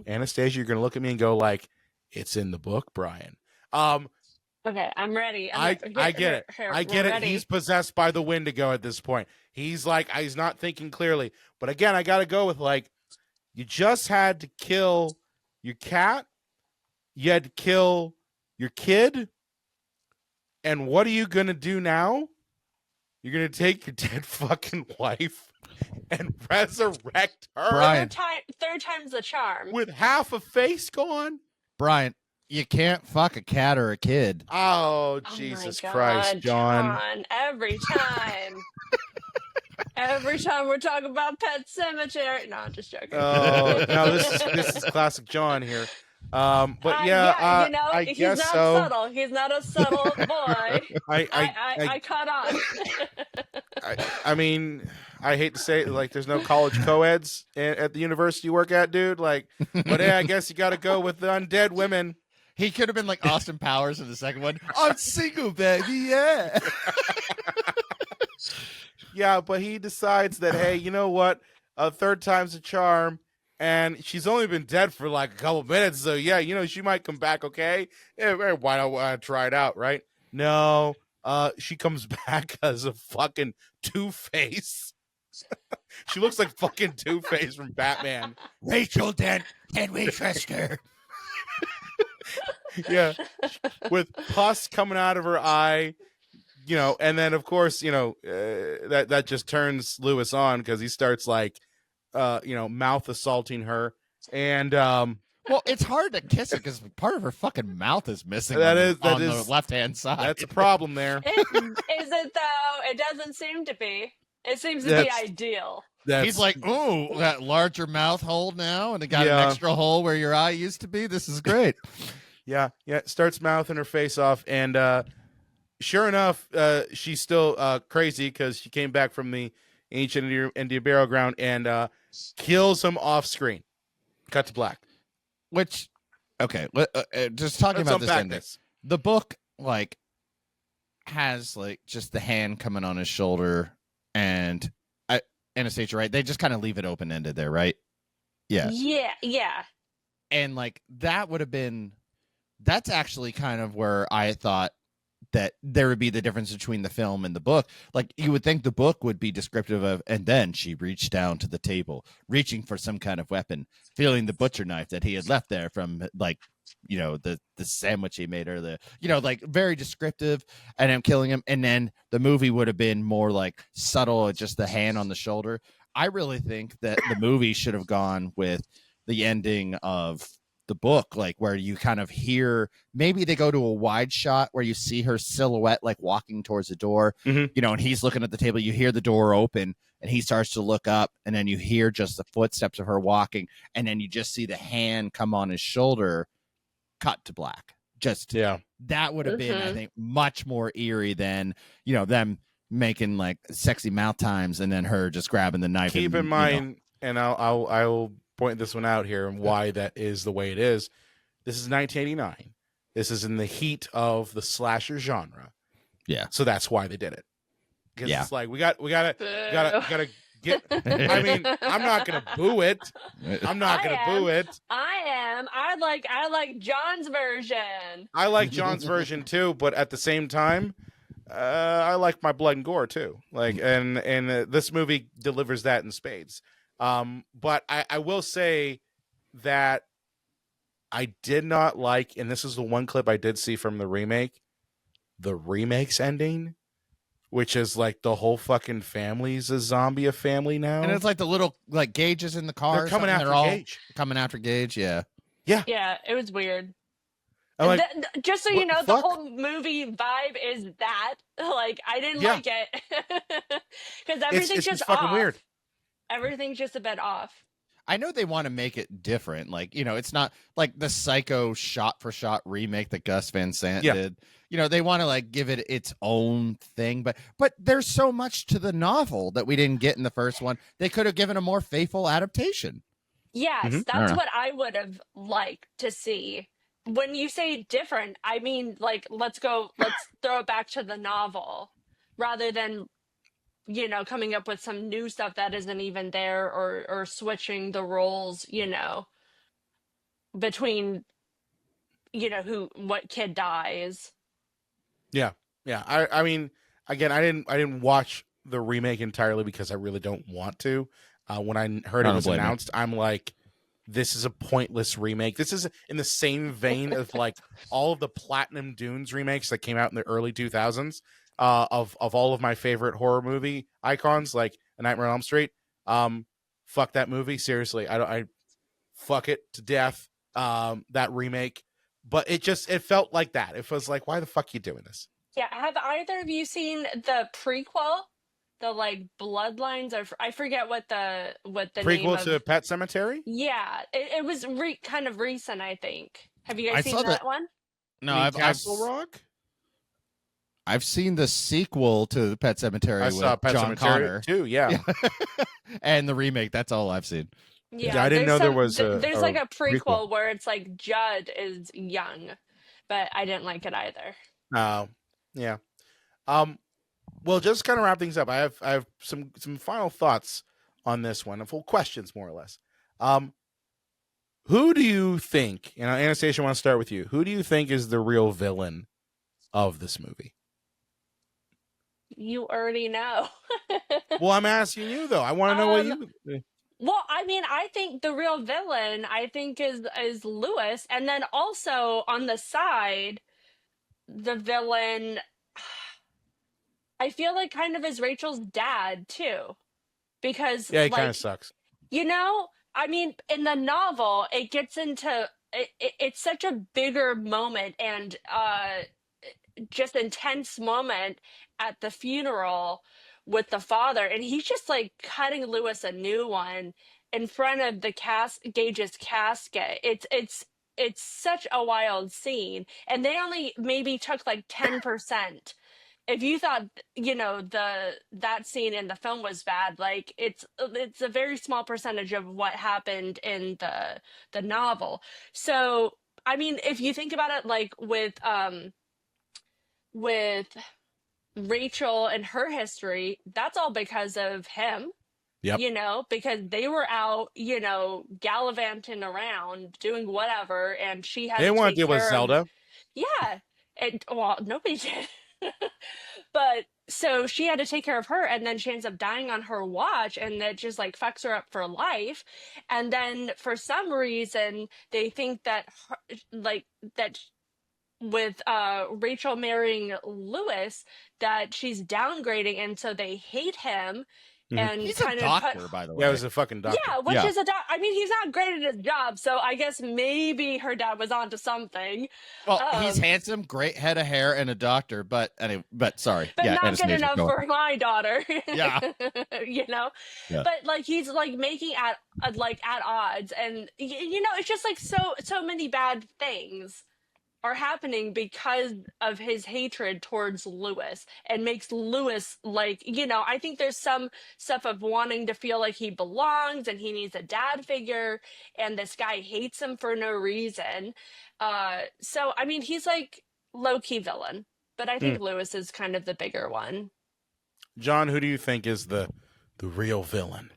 Anastasia, you're gonna look at me and go like, "It's in the book, Brian." Okay, I'm ready. I get it. I get it. He's possessed by the Wendigo at this point. He's like, he's not thinking clearly. But again, I got to go with like, you just had to kill your cat. You had to kill your kid. And what are you going to do now? You're going to take your dead fucking wife and resurrect her. Brian. Third time's the charm. With half a face gone? Brian, you can't fuck a cat or a kid. Oh, Jesus Christ, John. Every time. Every time we're talking about Pet Sematary. No, I'm just joking. Oh, no, this is classic John here. But yeah, I he's guess not so. subtle. He's not a subtle boy. I caught on. I mean, I hate to say it, like, there's no college co-eds at the university you work at, dude. Like, but yeah, I guess you got to go with the undead women. He could have been like Austin Powers in the second one. I'm single, baby. Yeah. Yeah, but he decides that, hey, you know what? A third time's a charm, and she's only been dead for like a couple minutes, so yeah, she might come back, okay? Yeah, why not try it out, right? No, she comes back as a fucking Two-Face. She looks like fucking Two-Face from Batman. Rachel Dent, can we trust her? Yeah, with pus coming out of her eye. And then of course, that just turns Lewis on because he starts like, mouth assaulting her. And Well, it's hard to kiss it because part of her fucking mouth is missing That on is the left-hand side. that's a problem there. Is it though? It doesn't seem to be. It seems to be ideal. He's like, ooh, that larger mouth hole now, and it got an Yeah. extra hole where your eye used to be. This is great. yeah, starts mouthing her face off, and sure enough, she's still crazy because she came back from the ancient Indian burial ground and kills him off screen. Cut to black. Which, okay, just talking Let's about this unpack ending. this. The book, like, has like just the hand coming on his shoulder, and Anastasia, right? They just kind of leave it open ended there, right? Yes. Yeah. And like that would have been. That's actually kind of where I thought that there would be the difference between the film and the book. Like you would think the book would be descriptive of, and then she reached down to the table, reaching for some kind of weapon, feeling the butcher knife that he had left there from like, you know, the sandwich he made, or the, you know, like very descriptive, and I'm killing him. And then the movie would have been more like subtle, just the hand on the shoulder. I really think that the movie should have gone with the ending of the book, like where you kind of hear, maybe they go to a wide shot where you see her silhouette like walking towards the door, Mhm. you know, and he's looking at the table, you hear the door open and he starts to look up, and then you hear just the footsteps of her walking, and then you just see the hand come on his shoulder, cut to black. Just that would have been, I think, much more eerie than, you know, them making like sexy mouth times and then her just grabbing the knife. Keep in mind, and I'll point this one out here and why that is the way it is. This is 1989. This is in the heat of the slasher genre. Yeah. So that's why they did it. Because Yeah. it's like we gotta get. I mean, I'm not gonna boo it. I'm not gonna boo it. I am. I like John's version. I like John's version too, but at the same time, I like my blood and gore too. Like, and this movie delivers that in spades. But I will say that I did not like, and this is the one clip I did see from the remakes ending, which is like the whole fucking family's a zombie of family now. And it's like the little like Gages in the car. They're coming after Gage. Coming after Gage, yeah. Yeah, it was weird. Like, just so you know, the whole movie vibe is that. Like, I didn't like it. Because everything's it's just fucking off. weird. Everything's just a bit off. I know they want to make it different. Like, you know, it's not like the Psycho shot-for-shot remake that Gus Van Sant did. You know, they want to like give it its own thing, but there's so much to the novel that we didn't get in the first one. They could have given a more faithful adaptation. Yes, that's what I would have liked to see. When you say different, I mean, like, let's throw it back to the novel rather than, you know, coming up with some new stuff that isn't even there, or switching the roles, you know, between, you know, what kid dies. Yeah. I mean, again, I didn't watch the remake entirely because I really don't want to. When I heard it was announced, I'm like, this is a pointless remake. This is in the same vein of like all of the Platinum Dunes remakes that came out in the early 2000s. Of all of my favorite horror movie icons, like A Nightmare on Elm Street. Fuck that movie. Seriously, I fuck it to death. That remake, but it felt like that. It was like, why the fuck are you doing this? Yeah, have either of you seen the prequel, the like Bloodlines, or I forget what the name Prequel of... to Pet Sematary? Yeah, it was kind of recent, I think. Have you guys seen that one? No, I've Castle Rock. I've seen the sequel to Pet Sematary with Pet John Sematary Connor too. Yeah, and the remake. That's all I've seen. Yeah, I didn't know there was. There's like a prequel where it's like Judd is young, but I didn't like it either. Yeah. Well, just kind of wrap things up. I have some final thoughts on this one, full questions more or less. Who do you think? And Anastasia, I want to start with you. Who do you think is the real villain of this movie? You already know. Well, I'm asking you though. I want to know what you. Well, I mean, I think the real villain, is Lewis, and then also on the side, the villain, I feel like kind of is Rachel's dad too, because Yeah, he kind of sucks. You know, I mean, in the novel, it gets into it's such a bigger moment and just intense moment at the funeral with the father, and he's just like cutting Lewis a new one in front of the Gage's casket. It's such a wild scene, and they only maybe took like 10%. If you thought, that scene in the film was bad, like it's a very small percentage of what happened in the novel. So I mean, if you think about it, like with Rachel and her history, that's all because of him, Yep. because they were out, gallivanting around doing whatever, and she They had to didn't want to take deal with care of, Zelda. yeah. And well, nobody did. But so she had to take care of her, and then she ends up dying on her watch, and that just like fucks her up for life. And then for some reason, they think that that with Rachel marrying Lewis, that she's downgrading, and so they hate him Mhm. and He's a kind of doctor, by the way. Yeah, it was a fucking doctor. yeah, which Yeah. is I mean, he's not great at his job, so I guess maybe her dad was onto something. Well, he's Um, handsome, great head of hair, and a doctor. But anyway, sorry. but Yeah, not good Anastasia, enough go on. for my daughter. Yeah. Yeah. But like he's like making at odds, and it's just like so many bad things are happening because of his hatred towards Lewis, and makes Lewis like, I think there's some stuff of wanting to feel like he belongs and he needs a dad figure, and this guy hates him for no reason. So I mean, he's like low-key villain, but I Hmm. think Lewis is kind of the bigger one. John, who do you think is the real villain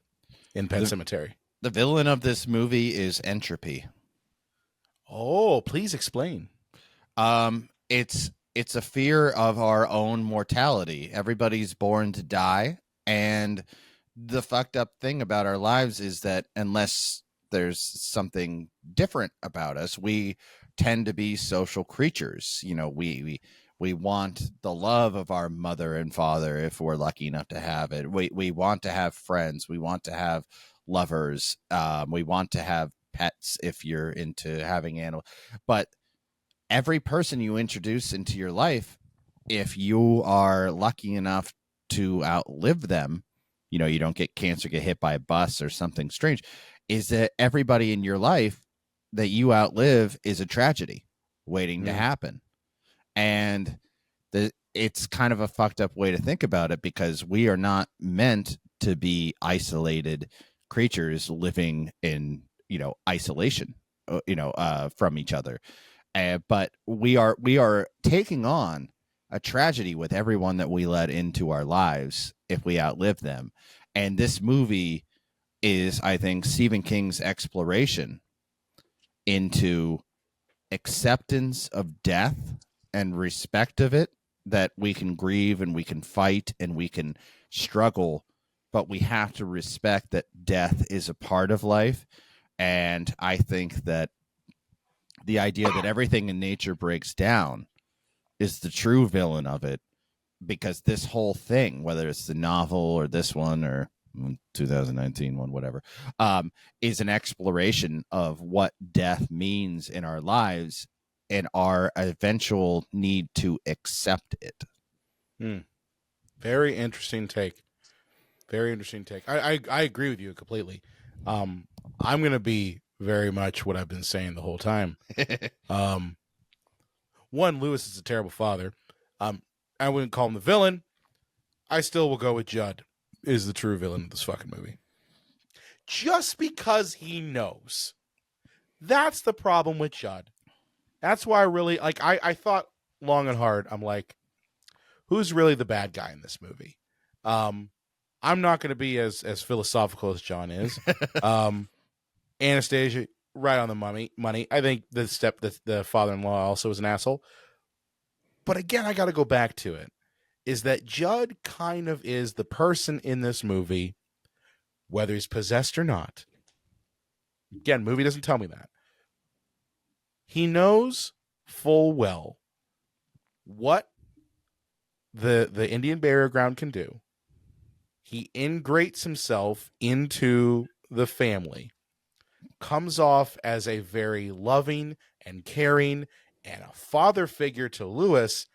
in Pet Sematary? The villain of this movie is Entropy. Oh, please explain. It's a fear of our own mortality. Everybody's born to die, and the fucked up thing about our lives is that unless there's something different about us, we tend to be social creatures. We want the love of our mother and father if we're lucky enough to have it. We want to have friends. We want to have lovers. We want to have pets if you're into having animals. But every person you introduce into your life, if you are lucky enough to outlive them, you don't get cancer, get hit by a bus or something strange, is that everybody in your life that you outlive is a tragedy waiting to happen. And it's kind of a fucked up way to think about it, because we are not meant to be isolated creatures living in, isolation, from each other. But we are taking on a tragedy with everyone that we let into our lives if we outlive them. And this movie is, I think, Stephen King's exploration into acceptance of death and respect of it, that we can grieve and we can fight and we can struggle, but we have to respect that death is a part of life. And I think that the idea that everything in nature breaks down is the true villain of it, because this whole thing, whether it's the novel or this one or 2019 one, whatever, is an exploration of what death means in our lives and our eventual need to accept it. Very interesting take. Very interesting take. I agree with you completely. I'm going to be very much what I've been saying the whole time. One, Lewis is a terrible father. I wouldn't call him the villain. I still will go with Judd is the true villain of this fucking movie. Just because he knows. That's the problem with Judd. That's why I really, I thought long and hard. I'm like, who's really the bad guy in this movie? I'm not going to be as philosophical as John is. Anastasia, right on the money. I think the father-in-law also is an asshole. But again, I got to go back to it, is that Judd kind of is the person in this movie, whether he's possessed or not. Again, movie doesn't tell me that. He knows full well what the Indian burial ground can do. He integrates himself into the family. comes off as a very loving and caring and a father figure to Lewis,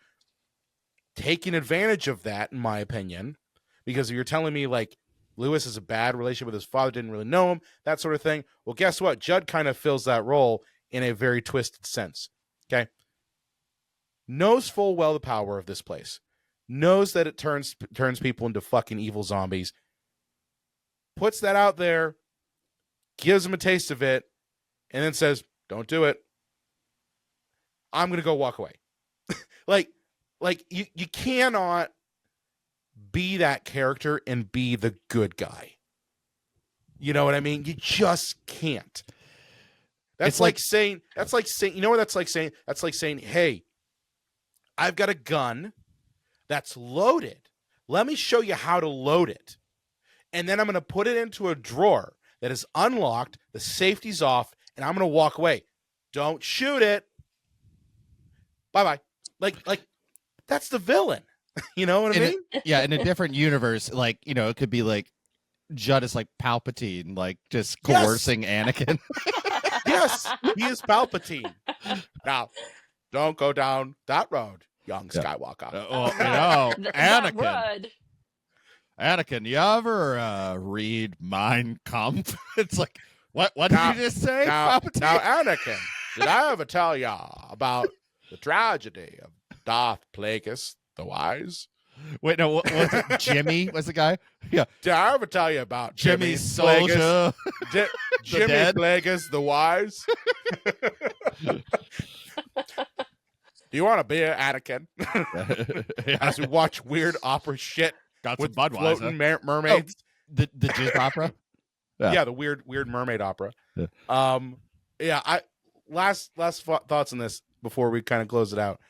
taking advantage of that, in my opinion, because you're telling me like Lewis has a bad relationship with his father, didn't really know him, that sort of thing. Well, guess what? Judd kind of fills that role in a very twisted sense. Okay. Knows full well the power of this place. Knows that it turns people into fucking evil zombies. Puts that out there, gives them a taste of it, and then says, don't do it. I'm going to go walk away. like you cannot be that character and be the good guy. You know what I mean? You just can't. That's like saying, you know what that's like saying? That's like saying, hey, I've got a gun that's loaded. Let me show you how to load it. And then I'm going to put it into a drawer that is unlocked, the safety's off, and I'm going to walk away. Don't shoot it. Bye-bye. Like that's the villain. You know what I mean? In a different universe, like, you know, it could be like Judd is like Palpatine, like just coercing Anakin. Yes, he is Palpatine. Now, don't go down that road, young Skywalker. Anakin, you ever read Mein Kampf? It's like, what did you just say, Palpatine? Now, Anakin, did I ever tell you about the tragedy of Darth Plagueis the Wise? Wait, no, what was it? Jimmy was the guy? Yeah. Did I ever tell you about Jimmy Soldier? Jimmy Plagueis the Wise? Do you want to be an Anakin? As we watch weird opera shit. Got with some Budweiser. Floating mermaids. Oh, the jizz opera? Yeah, the weird mermaid opera. Yeah. Last thoughts on this before we kind of close it out.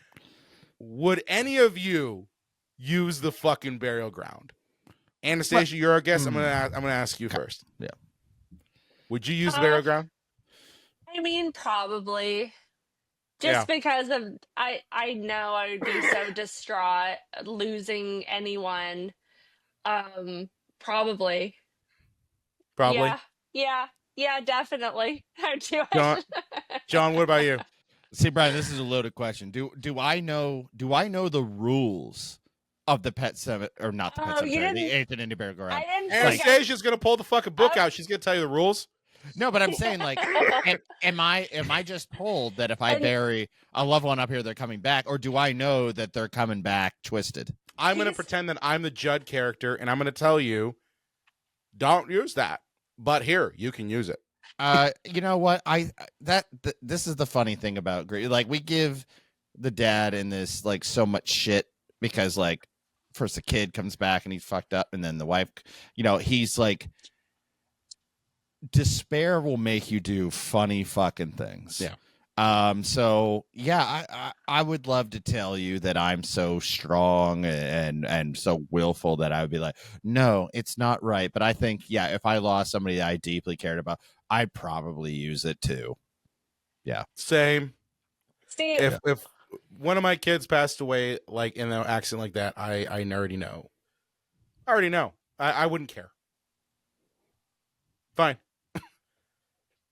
Would any of you use the fucking burial ground? Anastasia, you're our guest. I'm gonna ask you first. Yeah. Would you use the burial ground? I mean, probably. Just because of I know I would be so distraught losing anyone. Probably. Yeah, definitely. I'd do it. John, what about you? See, Brian, this is a loaded question. Do I know the rules of the Pet Sematary, or not the Pet Sematary, the 8th and Indie Burial Ground? Anastasia's gonna pull the fucking book out. She's gonna tell you the rules. No, but I'm saying, like, am I just told that if I bury a loved one up here, they're coming back, or do I know that they're coming back twisted? I'm gonna pretend that I'm the Judd character, and I'm gonna tell you, don't use that. But here, you can use it. You know what? This is the funny thing about like, we give the dad in this like so much shit because, like, first the kid comes back and he's fucked up, and then the wife, you know, he's like, despair will make you do funny fucking things. Yeah. So yeah, I would love to tell you that I'm so strong and so willful that I would be like, no, it's not right. But I think, yeah, if I lost somebody that I deeply cared about, I'd probably use it too. Yeah. Same. Steve. If one of my kids passed away, like, in an accident like that, I already know. I already know. I wouldn't care. Fine.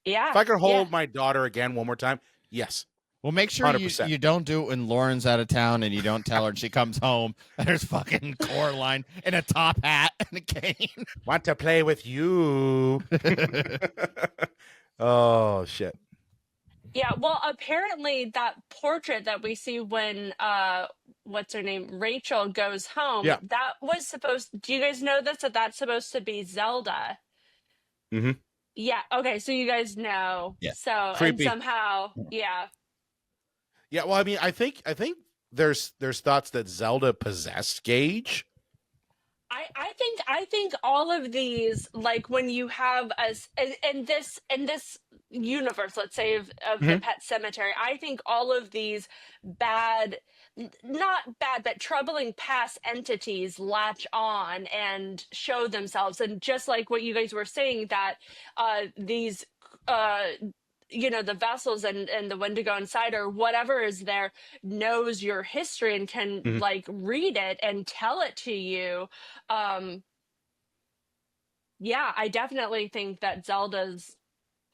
Yeah. If I could hold my daughter again one more time, yes. Well, make sure you don't do it when Lauren's out of town and you don't tell her and she comes home and there's fucking Coraline in a top hat and a cane. Want to play with you. Oh, shit. Yeah, well, apparently that portrait that we see when, what's her name, Rachel goes home, that was do you guys know this, that that's supposed to be Zelda? Mm-hmm. Yeah, okay, so you guys know. Yeah. So, Creepy. and somehow, yeah. Yeah, well, I mean, I think there's thoughts that Zelda possessed Gage. I think all of these, like, when you have us in this universe, let's say of the Pet Sematary, I think all of these not bad, but troubling past entities latch on and show themselves. And just like what you guys were saying, that these you know, the vessels and the Wendigo inside, or whatever is there, knows your history and can like read it and tell it to you. Yeah, I definitely think that Zelda's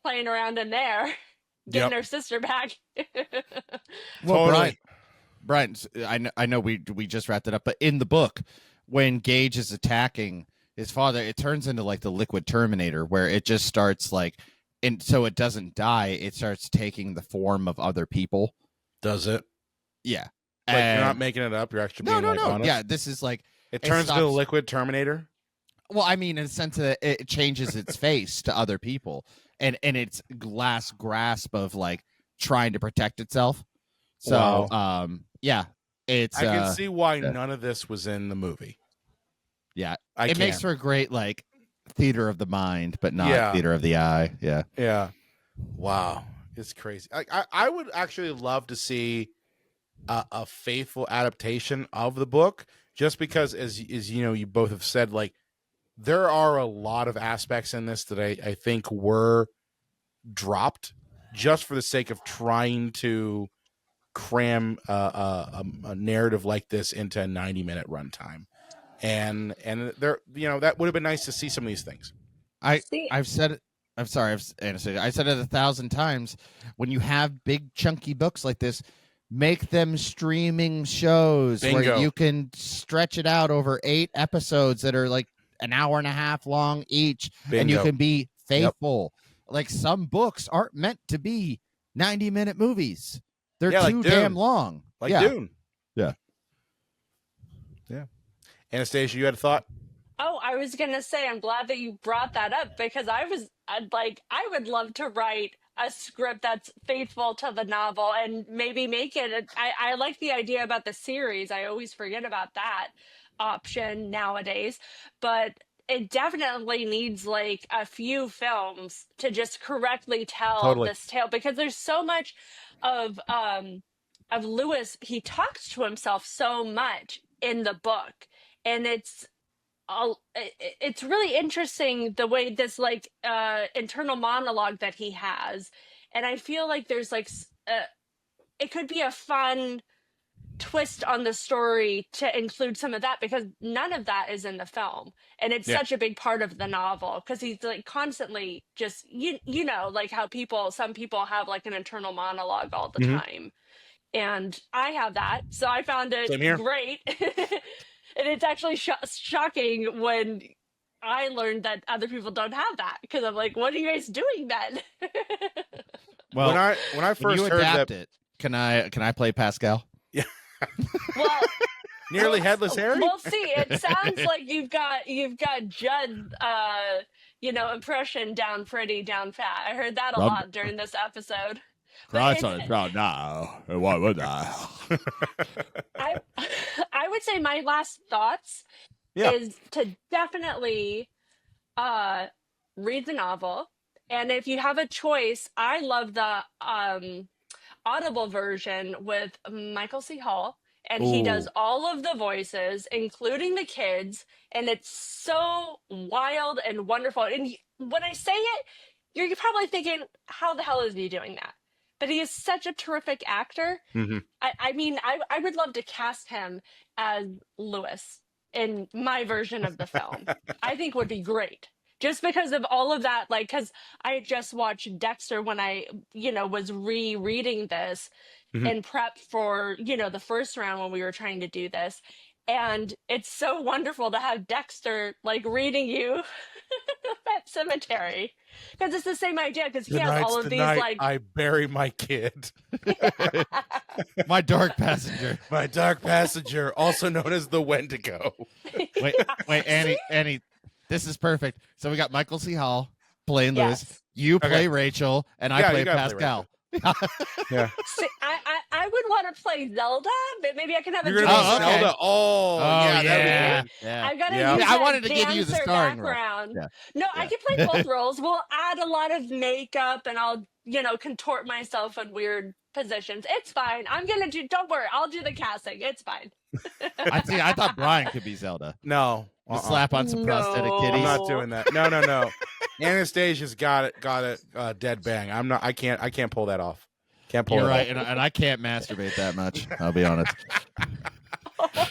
playing around in there, getting her sister back. Well, Totally. Brian, I know we just wrapped it up, but in the book, when Gage is attacking his father, it turns into like the liquid Terminator, where it just starts like, and so it doesn't die. It starts taking the form of other people. Does it? Yeah. Like you're not And- making it up. You're actually no, being like honest. Yeah, this is like It turns into a stops- liquid Terminator. Well, I mean, in the sense that it changes its face to other people, and its last grasp of like trying to protect itself. So, yeah, it's. I can see why yeah. none of this was in the movie. Yeah, It makes for a great like theater of the mind, but not Yeah. theater of the eye. Yeah. Yeah. Wow. It's crazy. I would actually love to see a faithful adaptation of the book, just because, as you know, you both have said, like, there are a lot of aspects in this that I think were dropped just for the sake of trying to cram a narrative like this into a 90-minute runtime. And there, you know, that would have been nice to see some of these things. I've said it. I'm sorry, Anastasia. I said it 1,000 times. When you have big chunky books like this, make them streaming shows where Bingo. you can stretch it out over 8 episodes that are like an hour and a half long each, and you Bingo. can be faithful. Like some books aren't meant to be 90-minute movies. They're Yeah, like too Dune. damn long. Like yeah. Dune. Yeah. Yeah. Anastasia, you had a thought? Oh, I was gonna say, I'm glad that you brought that up, because I would love to write a script that's faithful to the novel and maybe make it. I like the idea about the series. I always forget about that option nowadays, but it definitely needs like a few films to just correctly tell Totally. this tale, because there's so much of Lewis. He talks to himself so much in the book, and it's really interesting the way this like internal monologue that he has, and I feel like there's like it could be a fun twist on the story to include some of that, because none of that is in the film, and it's Yeah. such a big part of the novel, because he's like constantly just you know, like how some people have like an internal monologue all the Mhm. time, and I have that, so I found it Same here. great. And it's actually shocking when I learned that other people don't have that, because I'm like, what are you guys doing then? Well, when I when first you heard adapt that, it, can I play Pascal? Well, nearly headless Harry. Well, see, it sounds like you've got Judd, impression down down pat. I heard that a lot during this episode. But now. Why would I? I would say my last thoughts is to definitely read the novel, and if you have a choice, I love the Audible version with Michael C. Hall, and he does Ooh. all of the voices, including the kids, and it's so wild and wonderful. And when I say it, you're probably thinking, how the hell is he doing that? But he is such a terrific actor. Mhm. I mean, I would love to cast him as Lewis in my version of the film. I think would be great. Just because of all of that, like, because I had just watched Dexter when I, was rereading this Mhm. in prep for, the first round when we were trying to do this. And it's so wonderful to have Dexter, like, reading you Pet Sematary. Because it's the same idea, because he has all of these, like... I bury my kid. My dark passenger. My dark passenger, also known as the Wendigo. Wait, Annie, this is perfect. So we got Michael C. Hall playing Lewis. Yes. You play Okay. Rachel, and I Yeah, play you gotta play Pascal. Yeah. See, I would want to play Zelda, but maybe I can have a You're dual gonna be Oh, okay. Zelda. Oh, yeah, that'd be good. yeah. I've got to Yeah. use I that wanted to give you the dancer starring role. background. Yeah. No, I Yeah. can play both roles. We'll add a lot of makeup, and I'll, contort myself in weird positions. It's fine. Don't worry, I'll do the casting. It's fine. I thought Brian could be Zelda. No. Just slap on some prosthetic No. kitties. I'm not doing that. No. Anastasia's got it dead bang. I can't pull that off. Can't pull You're it right, off. and I can't masturbate that much. I'll be honest.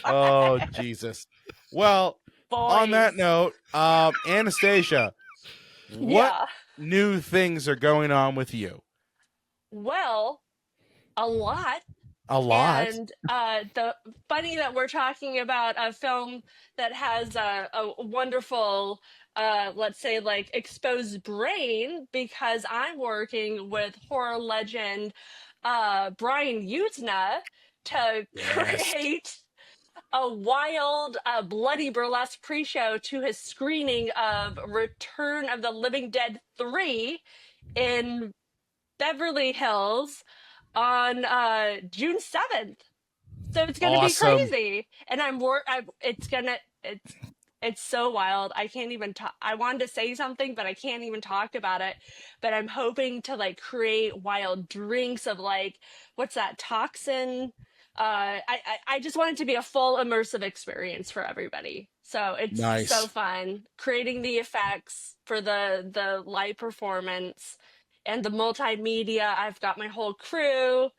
Oh, Jesus. Well, on that Boys. note, Anastasia, what Yeah. new things are going on with you? Well, a lot. A lot. And the funny that we're talking about a film that has a wonderful, let's say, like exposed brain, because I'm working with horror legend Brian Yuzna to Yes. create a wild, bloody burlesque pre-show to his screening of Return of the Living Dead 3 in Beverly Hills on June 7th. So it's gonna be Awesome. crazy, and it's so wild. I can't even talk. I wanted to say something, but I can't even talk about it. But I'm hoping to like create wild drinks of like what's that toxin? I just want it to be a full immersive experience for everybody. So it's Nice. so fun creating the effects for the live performance and the multimedia. I've got my whole crew.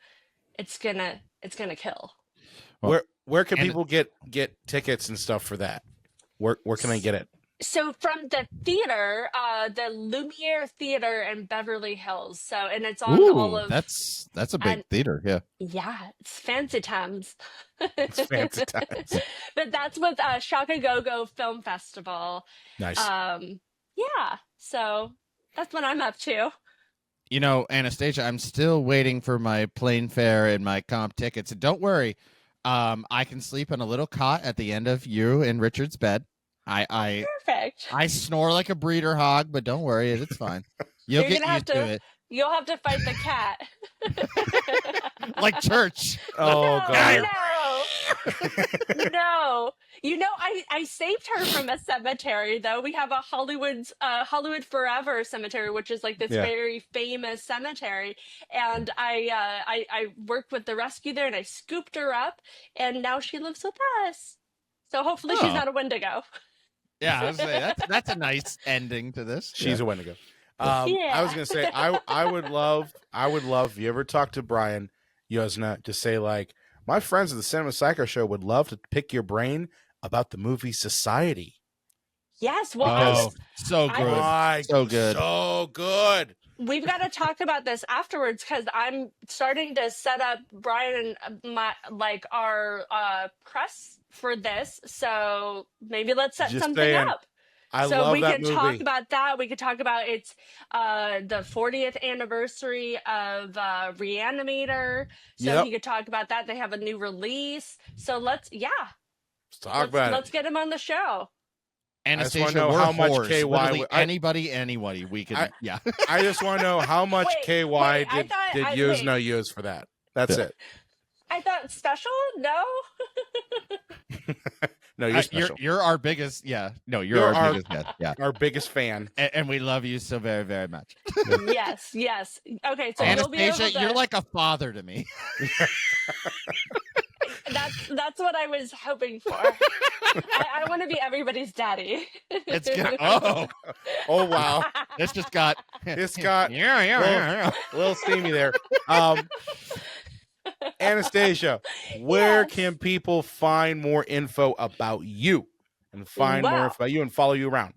It's gonna kill. Well, Where can and- people get tickets and stuff for that? Where can they get it? So from the theater, the Lumiere Theater in Beverly Hills. So and it's on all of that's a big and- theater. Yeah. yeah, it's fancy times. It's fancy times. But that's with Shaka Go Film Festival. Nice. Yeah. So that's what I'm up to. You know, Anastasia, I'm still waiting for my plane fare and my comp tickets. And don't worry, I can sleep in a little cot at the end of you and Richard's bed. I Perfect. snore like a breeder hog, but don't worry, it's fine. You'll You're get gonna have used to it. You'll have to fight the cat. Like church. Oh God. No. No. You know, I saved her from a cemetery though. We have a Hollywood Forever cemetery, which is like this Yeah. very famous cemetery. And I worked with the rescue there and I scooped her up and now she lives with us. So hopefully she's Oh. not a Wendigo. Yeah, I was saying, that's a nice ending to this. She's Yeah. a Wendigo. I was gonna say I would love if you ever talk to Brian Yuzna to say like my friends at the Cinema Psycho Show would love to pick your brain about the movie Society. Yes, well Oh, so I good. was- My, So good. So good. we've got to talk about this afterwards because I'm starting to set up Brian and our press for this. So maybe let's set Just something saying. up. I so love we that can movie. talk about that. We could talk about it's the 40th anniversary of Reanimator. So Yep. he could talk about that. They have a new release. So let's Talk about let's it. get him on the show. Anastasia, wanna know we're how much whores. KY Literally I- anybody we can. Yeah. I just want to know how much Wait, KY wait, I did thought- did I- Yuzna wait. use for that? That's Yeah. it. I thought special? No. No, you're special. You're our biggest. Yeah. No, you're You're our our- biggest. Yeah. Our biggest fan. And we love you so very, very much. Yes. Okay, so you'll be able Anastasia, to, you're like a father to me. that's what I was hoping for. I want to be everybody's daddy. It's gonna. Oh, Oh wow, this just got. this got Yeah. a little steamy there. Anastasia, where Yes. can people find more info about you and find more Wow. info about you and follow you around?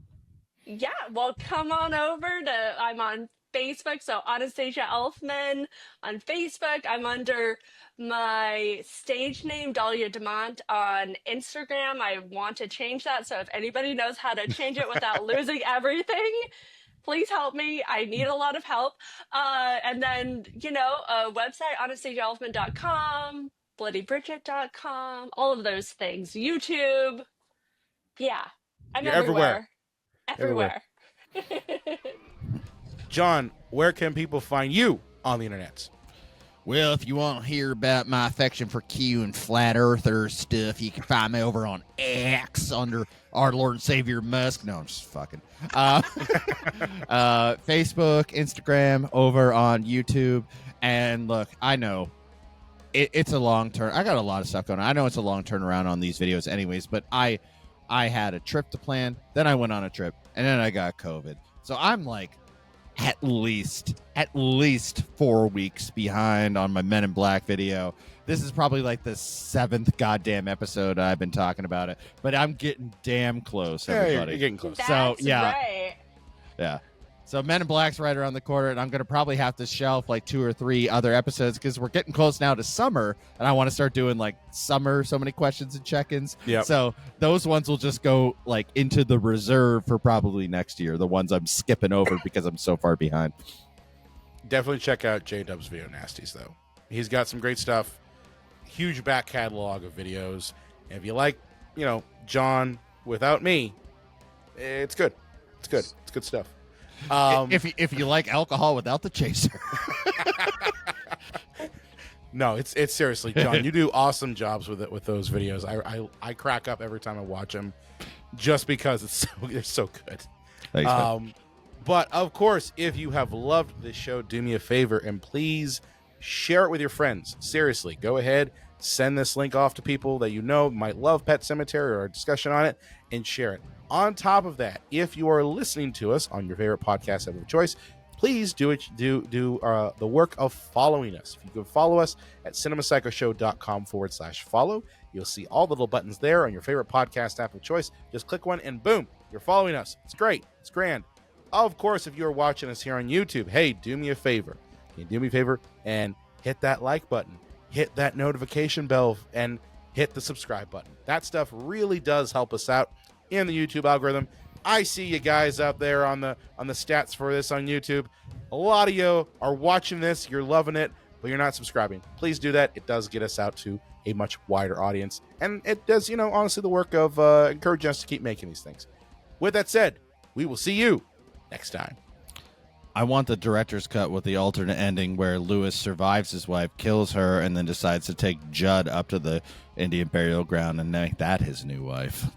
Yeah, well, come on over to. I'm on Facebook, so Anastasia Elfman on Facebook. I'm under my stage name, Dahlia Demont, on Instagram. I want to change that, so if anybody knows how to change it without losing everything, please help me. I need a lot of help. And then, a website, AnastasiaElfman.com, BloodyBridget.com, all of those things. YouTube. Yeah, I'm You're everywhere. Everywhere. John, where can people find you on the internet? Well, if you want to hear about my affection for Q and flat earther stuff, you can find me over on X under our Lord and Savior Musk. No, I'm just fucking. Facebook, Instagram, over on YouTube. And look, I know it's a long turn. I got a lot of stuff going on. I know it's a long turnaround on these videos anyways, but I had a trip to plan, then I went on a trip, and then I got COVID. So I'm like at least 4 weeks behind on my Men in Black video. This is probably like the 7th goddamn episode I've been talking about it, but I'm getting damn close, Yeah, everybody. you're getting close. That's So, yeah. right. Yeah. So Men in Black's right around the corner, and I'm going to probably have to shelf like 2 or 3 other episodes because we're getting close now to summer, and I want to start doing like summer, so many questions and check-ins. Yep. So those ones will just go like into the reserve for probably next year, the ones I'm skipping over because I'm so far behind. Definitely check out J-Dub's Video Nasties, though. He's got some great stuff. Huge back catalog of videos. And if you like, John without me, it's good. It's good. It's good stuff. If you like alcohol without the chaser. No, it's seriously, John. You do awesome jobs with those videos. I crack up every time I watch them, just because they're so good. Thanks, man. But of course, if you have loved this show, do me a favor and please share it with your friends. Seriously, go ahead, send this link off to people that might love Pet Sematary or a discussion on it, and share it. On top of that, if you are listening to us on your favorite podcast app of choice, please do the work of following us. If you can follow us at cinemapsychoshow.com/follow, you'll see all the little buttons there on your favorite podcast app of choice. Just click one and boom, you're following us. It's great. It's grand. Of course, if you're watching us here on YouTube, hey, do me a favor. Can you do me a favor and hit that like button, hit that notification bell, and hit the subscribe button. That stuff really does help us out in the YouTube algorithm. I see you guys out there on the stats for this on YouTube. A lot of you are watching this, you're loving it, but you're not subscribing. Please do that. It does get us out to a much wider audience, and it does, honestly, the work of encouraging us to keep making these things. With that said, we will see you next time. I want the director's cut with the alternate ending where Lewis survives his wife, kills her, and then decides to take Judd up to the Indian burial ground and make that his new wife.